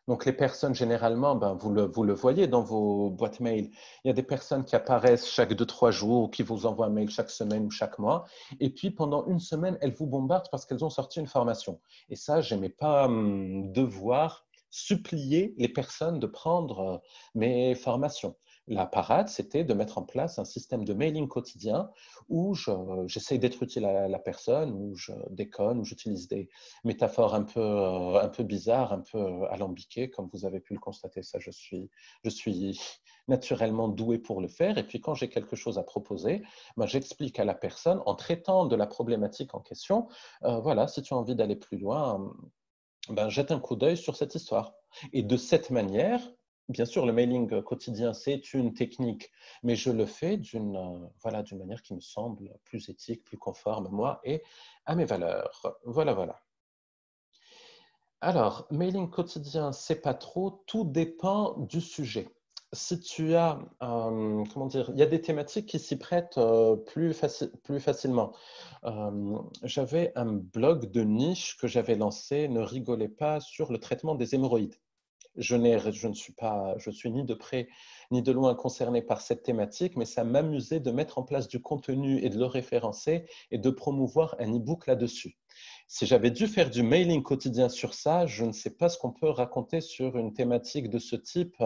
Donc, les personnes, généralement, vous le voyez dans vos boîtes mail, il y a des personnes qui apparaissent chaque 2, 3 jours ou qui vous envoient un mail chaque semaine ou chaque mois. Et puis, pendant une semaine, elles vous bombardent parce qu'elles ont sorti une formation. Et ça, je n'aimais pas devoir supplier les personnes de prendre mes formations. La parade, c'était de mettre en place un système de mailing quotidien où j'essaye d'être utile à la personne, où je déconne, où j'utilise des métaphore un peu bizarre, un peu alambiquée, comme vous avez pu le constater. Ça, je suis naturellement doué pour le faire. Et puis, quand j'ai quelque chose à proposer, j'explique à la personne en traitant de la problématique en question, voilà, si tu as envie d'aller plus loin, jette un coup d'œil sur cette histoire. Et de cette manière, bien sûr, le mailing quotidien, c'est une technique, mais je le fais voilà, d'une manière qui me semble plus éthique, plus conforme à moi et à mes valeurs. Voilà, voilà. Alors, mailing quotidien, c'est pas trop, tout dépend du sujet. si tu as, comment dire, il y a des thématiques qui s'y prêtent plus facilement. J'avais un blog de niche que j'avais lancé, ne rigolez pas, sur le traitement des hémorroïdes. Je ne suis pas, je suis ni de près ni de loin concerné par cette thématique, mais ça m'amusait de mettre en place du contenu et de le référencer et de promouvoir un e-book là-dessus. Si j'avais dû faire du mailing quotidien sur ça, je ne sais pas ce qu'on peut raconter sur une thématique de ce type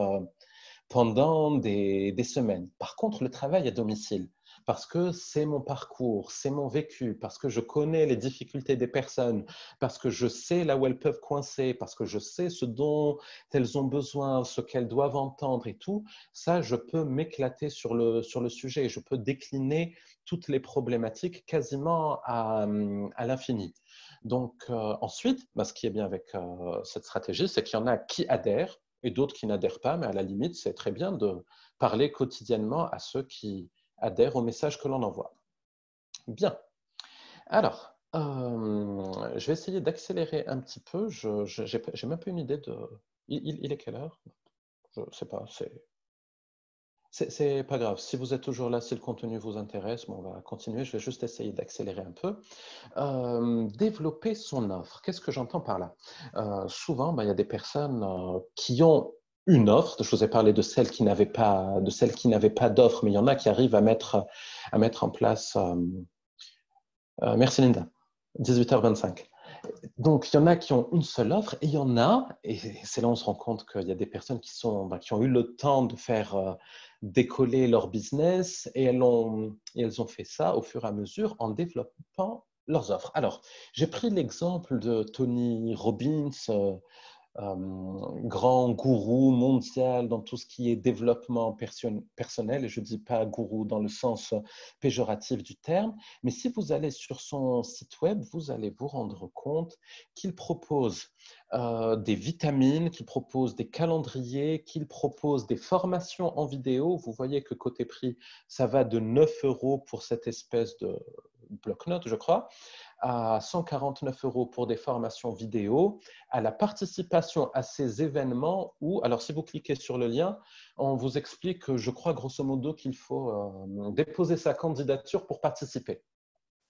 pendant des semaines. Par contre, le travail à domicile, parce que c'est mon parcours, c'est mon vécu, parce que je connais les difficultés des personnes, parce que je sais là où elles peuvent coincer, parce que je sais ce dont elles ont besoin, ce qu'elles doivent entendre et tout, ça, je peux m'éclater sur le sujet. Je peux décliner toutes les problématiques quasiment à l'infini. Donc, ensuite, ce qui est bien avec cette stratégie, c'est qu'il y en a qui adhèrent et d'autres qui n'adhèrent pas, mais à la limite, c'est très bien de parler quotidiennement à ceux qui adhèrent au message que l'on envoie. Bien. Alors, je vais essayer d'accélérer un petit peu. J'ai même pas une idée de... Il est quelle heure? Je ne sais pas. C'est pas grave. Si vous êtes toujours là, si le contenu vous intéresse, bon, on va continuer. Je vais juste essayer d'accélérer un peu. Développer son offre. Qu'est-ce que j'entends par là? Souvent, il y a des personnes qui ont une offre. Je vous ai parlé de celles qui n'avaient pas, d'offre, mais il y en a qui arrivent à mettre en place. Merci Linda. 18h25. Donc, il y en a qui ont une seule offre et il y en a, et c'est là où on se rend compte qu'il y a des personnes qui ont eu le temps de faire décoller leur business et elles ont fait ça au fur et à mesure en développant leurs offres. Alors, j'ai pris l'exemple de Tony Robbins, grand gourou mondial dans tout ce qui est développement personnel, et je ne dis pas gourou dans le sens péjoratif du terme, mais si vous allez sur son site web, vous allez vous rendre compte qu'il propose des vitamines, qu'il propose des calendriers, qu'il propose des formations en vidéo. Vous voyez que côté prix, ça va de 9 € pour cette espèce de bloc-notes, je crois, à 149 € pour des formations vidéo, à la participation à ces événements où, alors si vous cliquez sur le lien, on vous explique, je crois grosso modo, qu'il faut déposer sa candidature pour participer.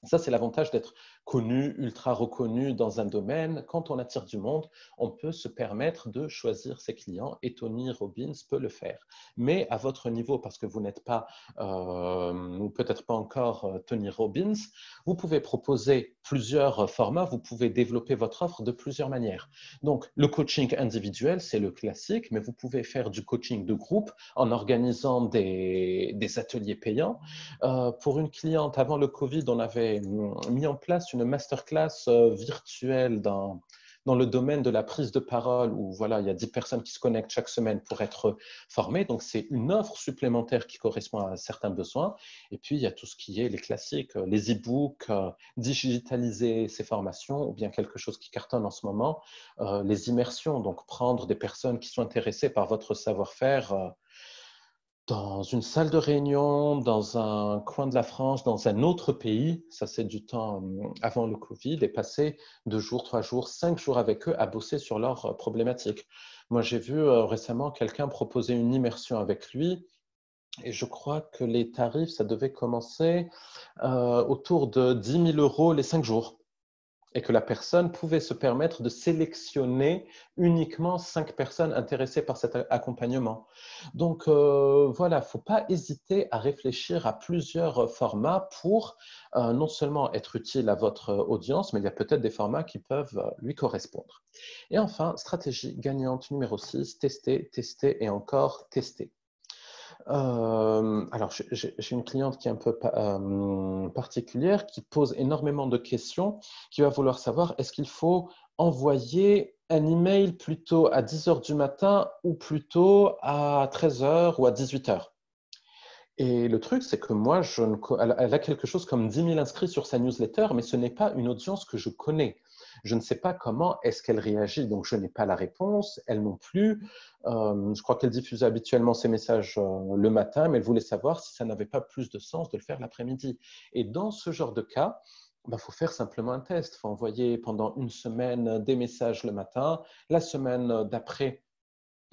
Ça, c'est l'avantage d'être connu, ultra reconnu dans un domaine. Quand on attire du monde, on peut se permettre de choisir ses clients et Tony Robbins peut le faire. Mais à votre niveau, parce que vous n'êtes pas, ou peut-être pas encore Tony Robbins, vous pouvez proposer plusieurs formats, vous pouvez développer votre offre de plusieurs manières. Donc, le coaching individuel, c'est le classique, mais vous pouvez faire du coaching de groupe en organisant des ateliers payants. Pour une cliente, avant le Covid, on avait mis en place une masterclass virtuelle dans le domaine de la prise de parole où voilà, il y a 10 personnes qui se connectent chaque semaine pour être formées. Donc, c'est une offre supplémentaire qui correspond à certains besoins. Et puis, il y a tout ce qui est les classiques, les e-books, digitaliser ces formations ou bien quelque chose qui cartonne en ce moment, les immersions. Donc, prendre des personnes qui sont intéressées par votre savoir-faire dans une salle de réunion, dans un coin de la France, dans un autre pays, ça c'est du temps avant le Covid, et passer 2 jours, 3 jours, 5 jours avec eux à bosser sur leurs problématiques. Moi, j'ai vu récemment quelqu'un proposer une immersion avec lui, et je crois que les tarifs, ça devait commencer autour de 10 000 € les 5 jours et que la personne pouvait se permettre de sélectionner uniquement 5 personnes intéressées par cet accompagnement. Donc voilà, il ne faut pas hésiter à réfléchir à plusieurs formats pour non seulement être utile à votre audience, mais il y a peut-être des formats qui peuvent lui correspondre. Et enfin, stratégie gagnante numéro 6, tester, tester et encore tester. Alors, j'ai une cliente qui est un peu particulière, qui pose énormément de questions, qui va vouloir savoir est-ce qu'il faut envoyer un email plutôt à 10 h du matin ou plutôt à 13 h ou à 18 h. Et le truc, c'est que moi, elle a quelque chose comme 10 000 inscrits sur sa newsletter, mais ce n'est pas une audience que je connais. Je ne sais pas comment est-ce qu'elle réagit, donc je n'ai pas la réponse, elle non plus. Je crois qu'elle diffusait habituellement ses messages le matin, mais elle voulait savoir si ça n'avait pas plus de sens de le faire l'après-midi. Et dans ce genre de cas, faut faire simplement un test. Il faut envoyer pendant une semaine des messages le matin, la semaine d'après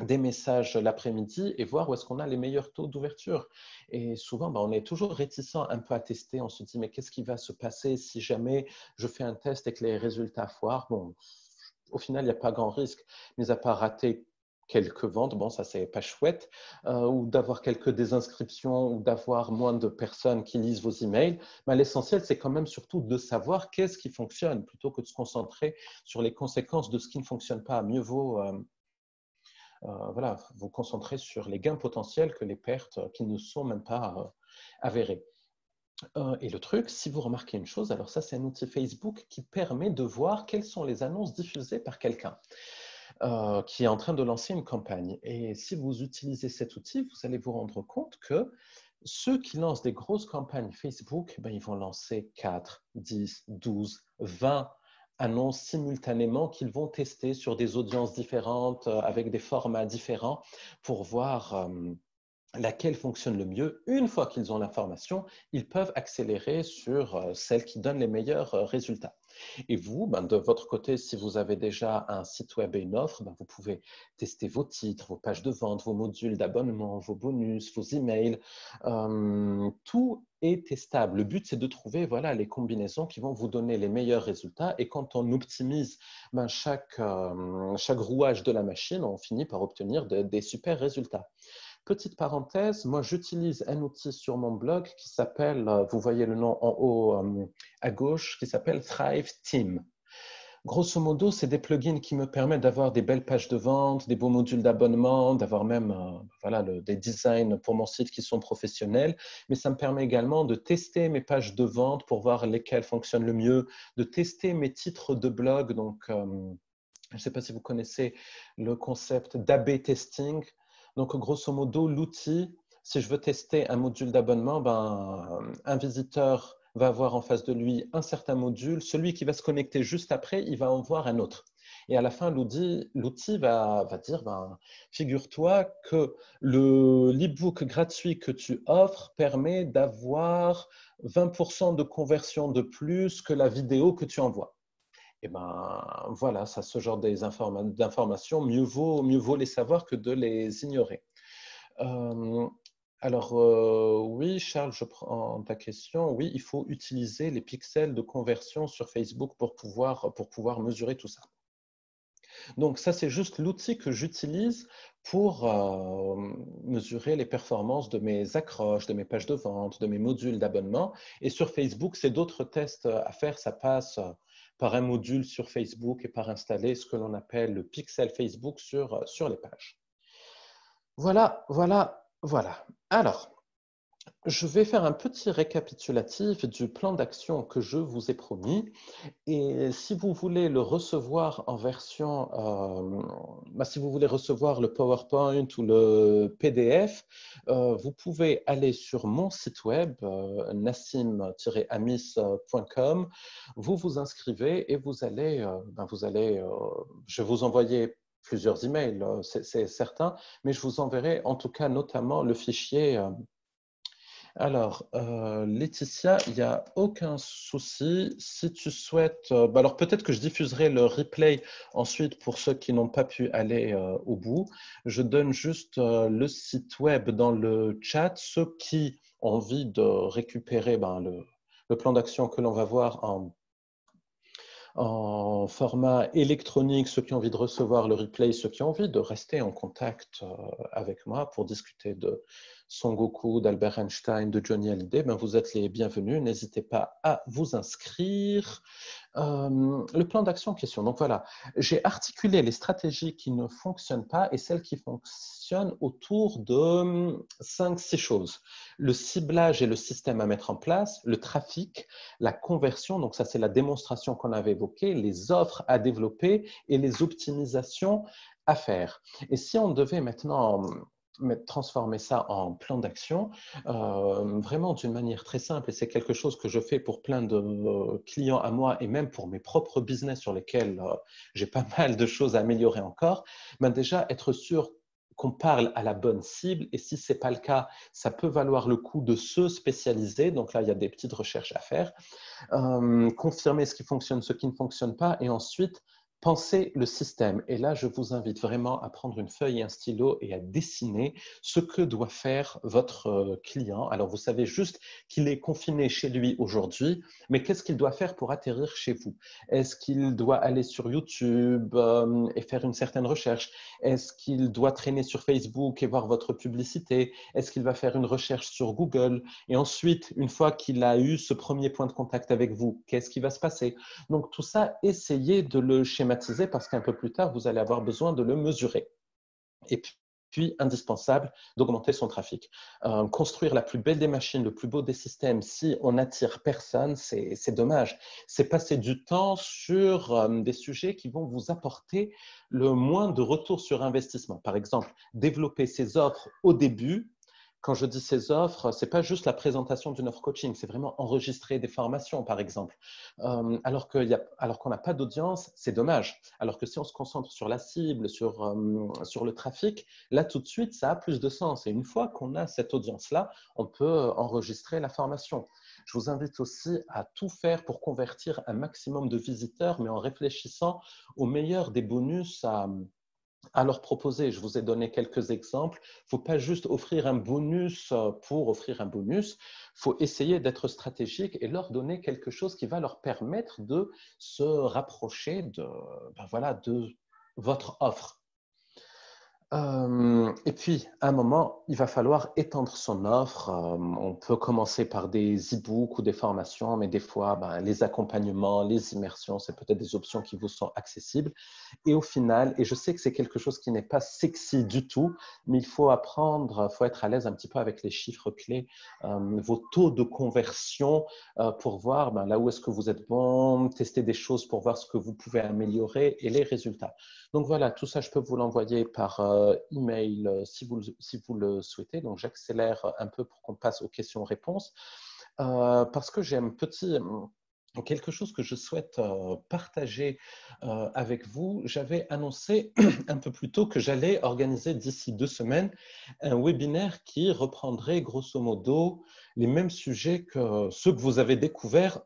des messages l'après-midi et voir où est-ce qu'on a les meilleurs taux d'ouverture. Et souvent, on est toujours réticent un peu à tester. On se dit, mais qu'est-ce qui va se passer si jamais je fais un test et que les résultats foirent? Bon, au final, il n'y a pas grand risque, mis à part rater quelques ventes, bon, ça, c'est pas chouette, ou d'avoir quelques désinscriptions, ou d'avoir moins de personnes qui lisent vos emails. Mais l'essentiel, c'est quand même surtout de savoir qu'est-ce qui fonctionne, plutôt que de se concentrer sur les conséquences de ce qui ne fonctionne pas. Mieux vaut voilà, vous concentrer sur les gains potentiels que les pertes qui ne sont même pas avérées. Et le truc, si vous remarquez une chose, alors ça, c'est un outil Facebook qui permet de voir quelles sont les annonces diffusées par quelqu'un qui est en train de lancer une campagne. Et si vous utilisez cet outil, vous allez vous rendre compte que ceux qui lancent des grosses campagnes Facebook, ils vont lancer 4, 10, 12, 20 annonces simultanément qu'ils vont tester sur des audiences différentes, avec des formats différents, pour voir laquelle fonctionne le mieux. Une fois qu'ils ont l'information, ils peuvent accélérer sur celle qui donne les meilleurs résultats. Et vous, de votre côté, si vous avez déjà un site web et une offre, vous pouvez tester vos titres, vos pages de vente, vos modules d'abonnement, vos bonus, vos emails. Tout est testable. Le but, c'est de trouver les combinaisons qui vont vous donner les meilleurs résultats. Et quand on optimise chaque rouage de la machine, on finit par obtenir des super résultats. Petite parenthèse, moi j'utilise un outil sur mon blog qui s'appelle, vous voyez le nom en haut à gauche, qui s'appelle Thrive Team. Grosso modo, c'est des plugins qui me permettent d'avoir des belles pages de vente, des beaux modules d'abonnement, d'avoir même des designs pour mon site qui sont professionnels, mais ça me permet également de tester mes pages de vente pour voir lesquelles fonctionnent le mieux, de tester mes titres de blog. Donc, je ne sais pas si vous connaissez le concept d'A/B testing. Donc, grosso modo, l'outil, si je veux tester un module d'abonnement, un visiteur va avoir en face de lui un certain module. Celui qui va se connecter juste après, il va en voir un autre. Et à la fin, l'outil va dire, figure-toi que l'e-book gratuit que tu offres permet d'avoir 20% de conversion de plus que la vidéo que tu envoies. Et voilà, ça, ce genre d'informations, mieux vaut les savoir que de les ignorer. Alors, oui, Charles, je prends ta question. Oui, il faut utiliser les pixels de conversion sur Facebook pour pouvoir mesurer tout ça. Donc, ça, c'est juste l'outil que j'utilise pour mesurer les performances de mes accroches, de mes pages de vente, de mes modules d'abonnement. Et sur Facebook, c'est d'autres tests à faire. Ça passe par un module sur Facebook et par installer ce que l'on appelle le pixel Facebook sur les pages. Voilà. Alors, je vais faire un petit récapitulatif du plan d'action que je vous ai promis. Et si vous voulez le recevoir en version, si vous voulez recevoir le PowerPoint ou le PDF, vous pouvez aller sur mon site web, nassim-amis.com. Vous vous inscrivez et vous allez, je vais vous envoyer plusieurs emails, c'est certain, mais je vous enverrai en tout cas notamment le fichier. Alors, Laetitia, il n'y a aucun souci. Si tu souhaites, alors peut-être que je diffuserai le replay ensuite pour ceux qui n'ont pas pu aller au bout. Je donne juste le site web dans le chat. Ceux qui ont envie de récupérer le plan d'action que l'on va voir en format électronique, ceux qui ont envie de recevoir le replay, ceux qui ont envie de rester en contact avec moi pour discuter de Son Goku, d'Albert Einstein, de Johnny Hallyday, vous êtes les bienvenus. N'hésitez pas à vous inscrire. Le plan d'action en question. Donc voilà, j'ai articulé les stratégies qui ne fonctionnent pas et celles qui fonctionnent autour de 5-6 choses. Le ciblage et le système à mettre en place, le trafic, la conversion, donc ça c'est la démonstration qu'on avait évoquée, les offres à développer et les optimisations à faire. Et si on devait maintenant transformer ça en plan d'action, vraiment d'une manière très simple, et c'est quelque chose que je fais pour plein de clients à moi et même pour mes propres business sur lesquels j'ai pas mal de choses à améliorer encore, déjà être sûr qu'on parle à la bonne cible, et si ce n'est pas le cas, ça peut valoir le coup de se spécialiser, donc là il y a des petites recherches à faire, confirmer ce qui fonctionne, ce qui ne fonctionne pas, et ensuite Pensez le système. Et là, je vous invite vraiment à prendre une feuille et un stylo et à dessiner ce que doit faire votre client. Alors, vous savez juste qu'il est confiné chez lui aujourd'hui, mais qu'est-ce qu'il doit faire pour atterrir chez vous? Est-ce qu'il doit aller sur YouTube et faire une certaine recherche? Est-ce qu'il doit traîner sur Facebook et voir votre publicité? Est-ce qu'il va faire une recherche sur Google? Et ensuite, une fois qu'il a eu ce premier point de contact avec vous, qu'est-ce qui va se passer? Donc, tout ça, essayez de le schématiser parce qu'un peu plus tard, vous allez avoir besoin de le mesurer. Et puis, indispensable d'augmenter son trafic. Construire la plus belle des machines, le plus beau des systèmes, si on n'attire personne, c'est dommage. C'est passer du temps sur des sujets qui vont vous apporter le moins de retour sur investissement. Par exemple, développer ses offres au début. Quand je dis ces offres, ce n'est pas juste la présentation d'une offre coaching, c'est vraiment enregistrer des formations, par exemple. Alors qu'on n'a pas d'audience, c'est dommage. Alors que si on se concentre sur la cible, sur le trafic, là, tout de suite, ça a plus de sens. Et une fois qu'on a cette audience-là, on peut enregistrer la formation. Je vous invite aussi à tout faire pour convertir un maximum de visiteurs, mais en réfléchissant au meilleur des bonus à leur proposer. Je vous ai donné quelques exemples. Il ne faut pas juste offrir un bonus pour offrir un bonus. Il faut essayer d'être stratégique et leur donner quelque chose qui va leur permettre de se rapprocher de votre offre. Et puis, à un moment, il va falloir étendre son offre. On peut commencer par des e-books ou des formations, mais des fois, les accompagnements, les immersions, c'est peut-être des options qui vous sont accessibles. Et au final, et je sais que c'est quelque chose qui n'est pas sexy du tout, mais il faut apprendre, il faut être à l'aise un petit peu avec les chiffres clés, vos taux de conversion pour voir là où est-ce que vous êtes bon, tester des choses pour voir ce que vous pouvez améliorer et les résultats. Donc voilà, tout ça, je peux vous l'envoyer par email si vous le souhaitez. Donc j'accélère un peu pour qu'on passe aux questions-réponses parce que j'ai quelque chose que je souhaite partager avec vous. J'avais annoncé un peu plus tôt que j'allais organiser d'ici 2 semaines un webinaire qui reprendrait grosso modo les mêmes sujets que ceux que vous avez découverts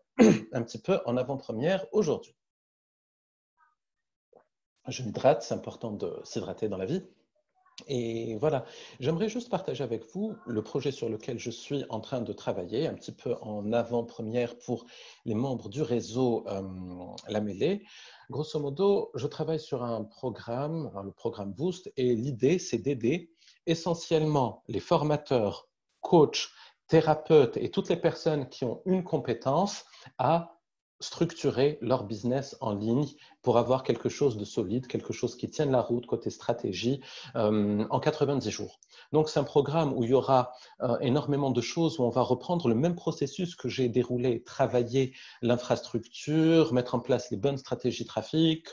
un petit peu en avant-première aujourd'hui. Je m'hydrate, c'est important de s'hydrater dans la vie. Et voilà, j'aimerais juste partager avec vous le projet sur lequel je suis en train de travailler, un petit peu en avant-première pour les membres du réseau La Mêlée. Grosso modo, je travaille sur un programme, le programme Boost, et l'idée, c'est d'aider essentiellement les formateurs, coachs, thérapeutes et toutes les personnes qui ont une compétence à structurer leur business en ligne pour avoir quelque chose de solide, quelque chose qui tienne la route côté stratégie en 90 jours. Donc, c'est un programme où il y aura énormément de choses, où on va reprendre le même processus que j'ai déroulé, travailler l'infrastructure, mettre en place les bonnes stratégies trafic,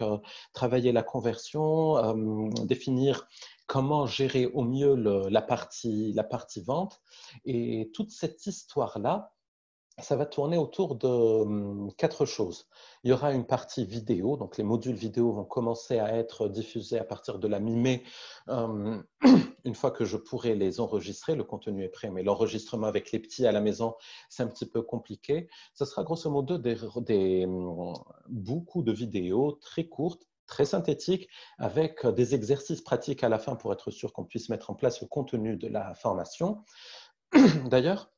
travailler la conversion, définir comment gérer au mieux la partie vente. Et toute cette histoire-là, ça va tourner autour de 4 choses. Il y aura une partie vidéo, donc les modules vidéo vont commencer à être diffusés à partir de la mi-mai, une fois que je pourrai les enregistrer. Le contenu est prêt, mais l'enregistrement avec les petits à la maison, c'est un petit peu compliqué. Ce sera grosso modo beaucoup de vidéos très courtes, très synthétiques, avec des exercices pratiques à la fin pour être sûr qu'on puisse mettre en place le contenu de la formation. D'ailleurs,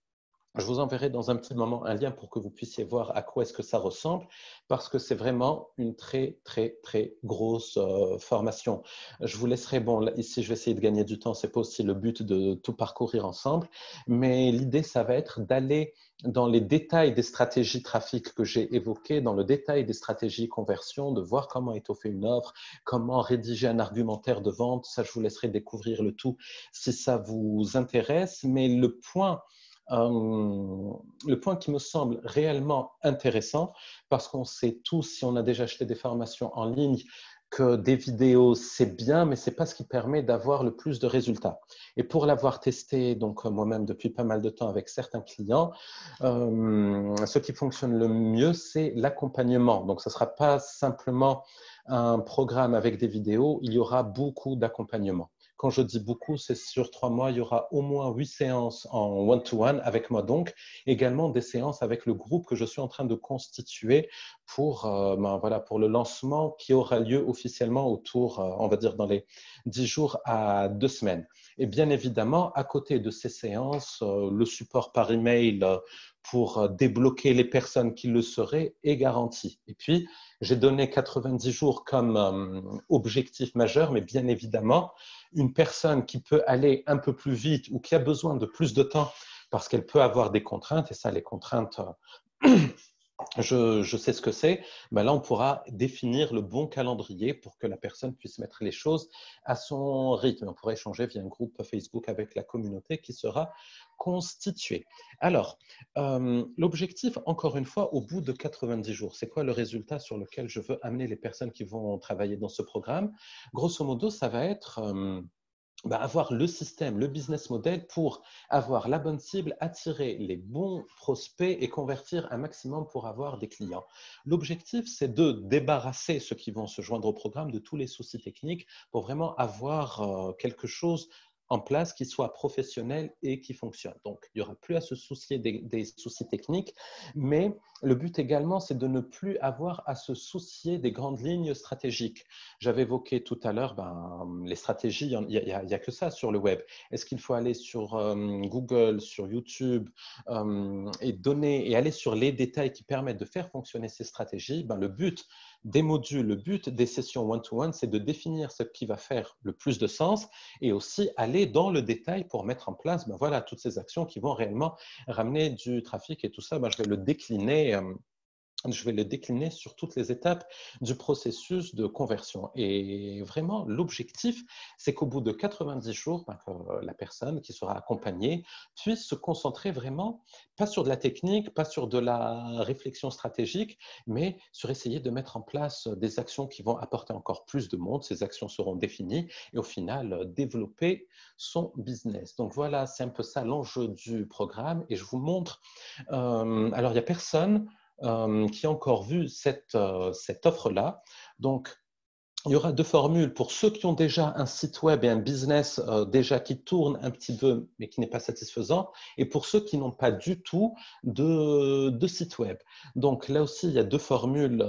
je vous enverrai dans un petit moment un lien pour que vous puissiez voir à quoi est-ce que ça ressemble, parce que c'est vraiment une très, très, très grosse formation. Je vous laisserai, ici je vais essayer de gagner du temps, ce n'est pas aussi le but de tout parcourir ensemble, mais l'idée, ça va être d'aller dans les détails des stratégies trafic que j'ai évoquées, dans le détail des stratégies conversion, de voir comment étoffer une offre, comment rédiger un argumentaire de vente. Ça, je vous laisserai découvrir le tout si ça vous intéresse, mais le point qui me semble réellement intéressant, parce qu'on sait tous, si on a déjà acheté des formations en ligne, que des vidéos, c'est bien, mais ce n'est pas ce qui permet d'avoir le plus de résultats. Et pour l'avoir testé, donc moi-même depuis pas mal de temps avec certains clients, ce qui fonctionne le mieux, c'est l'accompagnement. Donc, ce ne sera pas simplement un programme avec des vidéos, il y aura beaucoup d'accompagnement. Quand je dis beaucoup, c'est sur 3 mois, il y aura au moins 8 séances en one-to-one avec moi donc, également des séances avec le groupe que je suis en train de constituer pour, voilà, pour le lancement qui aura lieu officiellement autour, on va dire, dans les 10 jours à 2 semaines. Et bien évidemment, à côté de ces séances, le support par email pour débloquer les personnes qui le seraient est garanti. Et puis, j'ai donné 90 jours comme objectif majeur, mais bien évidemment, une personne qui peut aller un peu plus vite ou qui a besoin de plus de temps parce qu'elle peut avoir des contraintes, et ça, les contraintes, je sais ce que c'est, ben là, on pourra définir le bon calendrier pour que la personne puisse mettre les choses à son rythme. On pourra échanger via un groupe Facebook avec la communauté qui sera constituée. Alors, l'objectif, encore une fois, au bout de 90 jours, c'est quoi le résultat sur lequel je veux amener les personnes qui vont travailler dans ce programme? Grosso modo, ça va être avoir le système, le business model pour avoir la bonne cible, attirer les bons prospects et convertir un maximum pour avoir des clients. L'objectif, c'est de débarrasser ceux qui vont se joindre au programme de tous les soucis techniques pour vraiment avoir quelque chose en place qui soit professionnel et qui fonctionne. Donc, il n'y aura plus à se soucier des soucis techniques, mais le but également, c'est de ne plus avoir à se soucier des grandes lignes stratégiques. J'avais évoqué tout à l'heure les stratégies, il n'y a que ça sur le web. Est-ce qu'il faut aller sur Google, sur YouTube et aller sur les détails qui permettent de faire fonctionner ces stratégies? Le but des modules, le but des sessions one-to-one, c'est de définir ce qui va faire le plus de sens et aussi aller dans le détail pour mettre en place voilà, toutes ces actions qui vont réellement ramener du trafic et tout ça. Je vais le décliner. Je vais le décliner sur toutes les étapes du processus de conversion. Et vraiment, l'objectif, c'est qu'au bout de 90 jours, que la personne qui sera accompagnée puisse se concentrer vraiment, pas sur de la technique, pas sur de la réflexion stratégique, mais sur essayer de mettre en place des actions qui vont apporter encore plus de monde. Ces actions seront définies et au final, développer son business. Donc voilà, c'est un peu ça l'enjeu du programme. Et je vous montre, alors il n'y a personne qui a encore vu cette offre-là. Donc, il y aura deux formules pour ceux qui ont déjà un site web et un business déjà qui tourne un petit peu, mais qui n'est pas satisfaisant, et pour ceux qui n'ont pas du tout de site web. Donc là aussi, il y a deux formules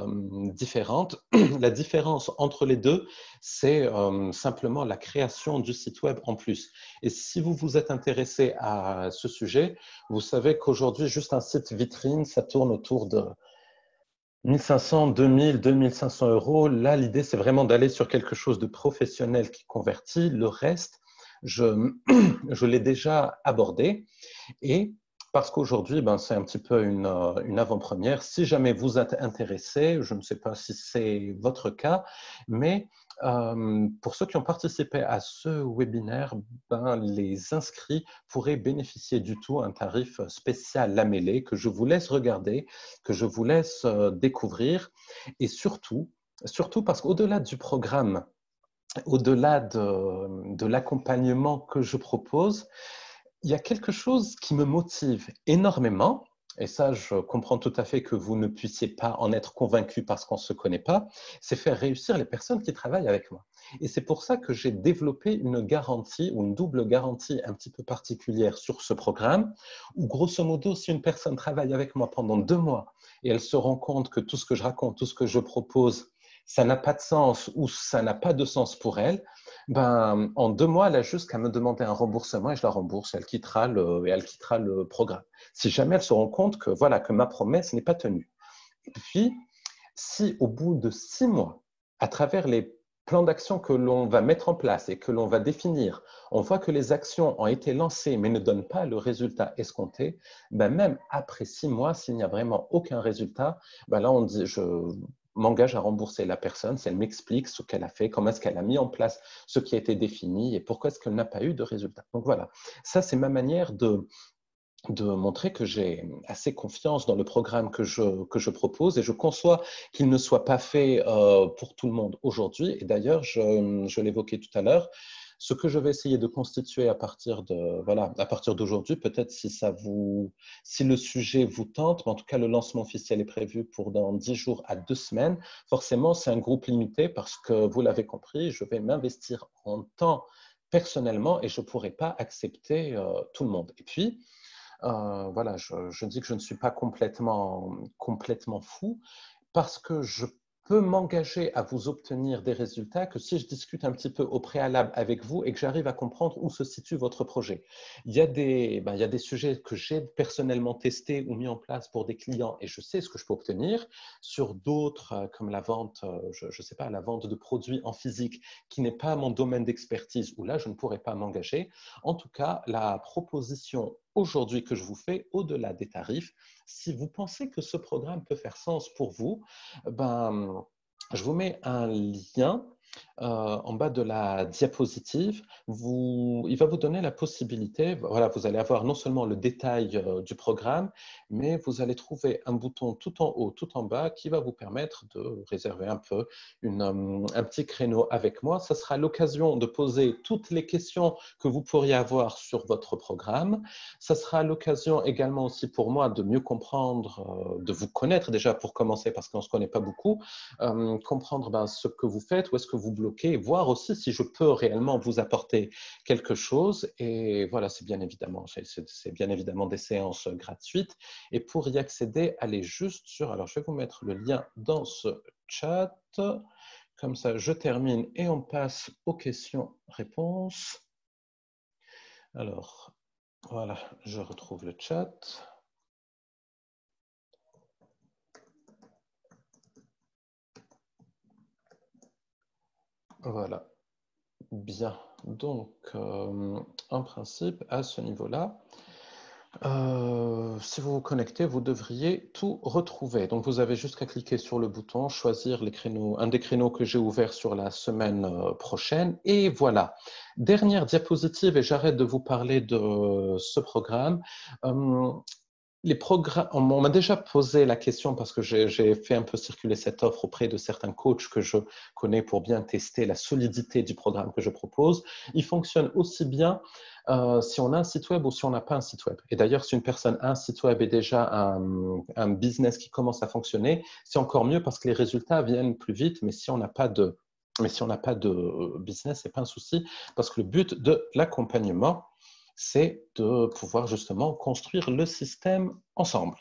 différentes. La différence entre les deux, c'est simplement la création du site web en plus. Et si vous vous êtes intéressé à ce sujet, vous savez qu'aujourd'hui, juste un site vitrine, ça tourne autour de 1500, 2000, 2500 euros. Là, l'idée, c'est vraiment d'aller sur quelque chose de professionnel qui convertit. Le reste, je l'ai déjà abordé. Et parce qu'aujourd'hui, c'est un petit peu une avant-première. Si jamais vous êtes intéressé, je ne sais pas si c'est votre cas, mais pour ceux qui ont participé à ce webinaire, les inscrits pourraient bénéficier du tout un tarif spécial lamellé que je vous laisse regarder, que je vous laisse découvrir. Et surtout parce qu'au-delà du programme, au-delà de l'accompagnement que je propose, il y a quelque chose qui me motive énormément, et ça, je comprends tout à fait que vous ne puissiez pas en être convaincu parce qu'on ne se connaît pas, c'est faire réussir les personnes qui travaillent avec moi. Et c'est pour ça que j'ai développé une garantie ou une double garantie un petit peu particulière sur ce programme, où grosso modo, si une personne travaille avec moi pendant 2 mois et elle se rend compte que tout ce que je raconte, tout ce que je propose, ça n'a pas de sens ou ça n'a pas de sens pour elle, en 2 mois, elle a juste qu'à me demander un remboursement et je la rembourse. Elle quittera le programme. Si jamais elle se rend compte que, voilà, que ma promesse n'est pas tenue. Et puis, si au bout de 6 mois, à travers les plans d'action que l'on va mettre en place et que l'on va définir, on voit que les actions ont été lancées mais ne donnent pas le résultat escompté, même après 6 mois, s'il n'y a vraiment aucun résultat, là, on dit, je m'engage à rembourser la personne si elle m'explique ce qu'elle a fait, comment est-ce qu'elle a mis en place ce qui a été défini et pourquoi est-ce qu'elle n'a pas eu de résultat. Donc voilà, ça c'est ma manière de montrer que j'ai assez confiance dans le programme que je propose et je conçois qu'il ne soit pas fait pour tout le monde aujourd'hui. Et d'ailleurs, je l'évoquais tout à l'heure, ce que je vais essayer de constituer à partir d'aujourd'hui, peut-être si le sujet vous tente, mais en tout cas le lancement officiel est prévu pour dans 10 jours à 2 semaines. Forcément, c'est un groupe limité parce que vous l'avez compris, je vais m'investir en temps personnellement et je ne pourrais pas accepter tout le monde. Et puis, voilà, je dis que je ne suis pas complètement fou parce que je peux m'engager à vous obtenir des résultats que si je discute un petit peu au préalable avec vous et que j'arrive à comprendre où se situe votre projet. Il y a des sujets que j'ai personnellement testés ou mis en place pour des clients et je sais ce que je peux obtenir. Sur d'autres, comme la vente, je sais pas, la vente de produits en physique, qui n'est pas mon domaine d'expertise, où là, je ne pourrais pas m'engager. En tout cas, la proposition aujourd'hui que je vous fais, au-delà des tarifs, si vous pensez que ce programme peut faire sens pour vous, je vous mets un lien en bas de la diapositive. Il va vous donner la possibilité, voilà, vous allez avoir non seulement le détail du programme, mais vous allez trouver un bouton tout en haut, tout en bas, qui va vous permettre de réserver un peu un petit créneau avec moi. Ça sera l'occasion de poser toutes les questions que vous pourriez avoir sur votre programme. Ça sera l'occasion également aussi pour moi de mieux comprendre, de vous connaître déjà pour commencer, parce qu'on ne se connaît pas beaucoup, comprendre ce que vous faites, où est-ce que vous bloquez, voir aussi si je peux réellement vous apporter quelque chose. Et voilà, c'est bien évidemment des séances gratuites. Et pour y accéder, allez juste sur, alors je vais vous mettre le lien dans ce chat. Comme ça, je termine et on passe aux questions-réponses. Alors, voilà, je retrouve le chat. Voilà, bien. Donc, en principe, à ce niveau-là, si vous vous connectez, vous devriez tout retrouver. Donc, vous avez juste qu'à cliquer sur le bouton, choisir les créneaux, un des créneaux que j'ai ouvert sur la semaine prochaine. Et voilà. Dernière diapositive, et j'arrête de vous parler de ce programme. On m'a déjà posé la question parce que j'ai fait un peu circuler cette offre auprès de certains coachs que je connais pour bien tester la solidité du programme que je propose. Il fonctionne aussi bien si on a un site web ou si on n'a pas un site web. Et d'ailleurs, si une personne a un site web et déjà un business qui commence à fonctionner, c'est encore mieux parce que les résultats viennent plus vite. Mais si on n'a pas de business, ce n'est pas un souci parce que le but de l'accompagnement, c'est de pouvoir justement construire le système ensemble.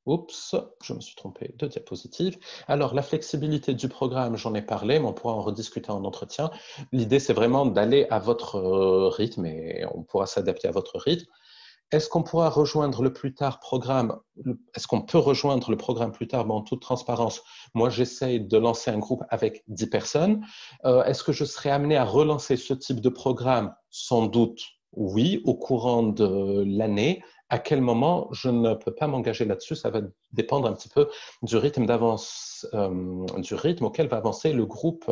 Oups, je me suis trompé de diapositive. Alors, la flexibilité du programme, j'en ai parlé, mais on pourra en rediscuter en entretien. L'idée, c'est vraiment d'aller à votre rythme et on pourra s'adapter à votre rythme. Est-ce qu'on pourra rejoindre le plus tard programme? Est-ce qu'on peut rejoindre le programme plus tard? En toute transparence, moi, j'essaye de lancer un groupe avec 10 personnes. Est-ce que je serai amené à relancer ce type de programme? Sans doute, oui, au courant de l'année. À quel moment? Je ne peux pas m'engager là-dessus. Ça va dépendre un petit peu du rythme du rythme auquel va avancer le groupe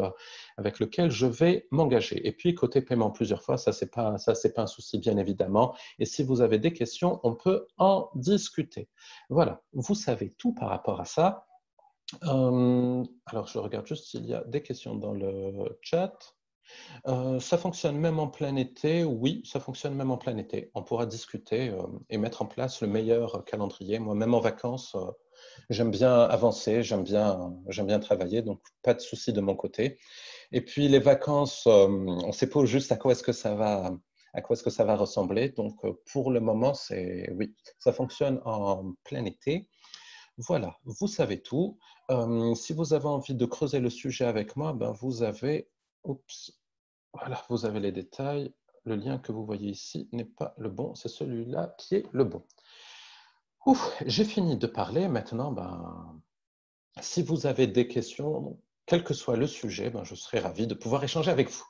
avec lequel je vais m'engager. Et puis, côté paiement plusieurs fois, ça, c'est pas un souci, bien évidemment. Et si vous avez des questions, on peut en discuter. Voilà, vous savez tout par rapport à ça. Alors, je regarde juste s'il y a des questions dans le chat. Ça fonctionne même en plein été? Oui, ça fonctionne même en plein été. On pourra discuter et mettre en place le meilleur calendrier. Moi, même en vacances, j'aime bien avancer, j'aime bien travailler, donc pas de souci de mon côté. Et puis les vacances, on ne sait pas juste à quoi est-ce que ça va ressembler. Donc pour le moment, oui, ça fonctionne en plein été. Voilà, vous savez tout. Si vous avez envie de creuser le sujet avec moi, vous avez les détails. Le lien que vous voyez ici n'est pas le bon, c'est celui-là qui est le bon. J'ai fini de parler. Maintenant, si vous avez des questions, quel que soit le sujet, je serai ravi de pouvoir échanger avec vous.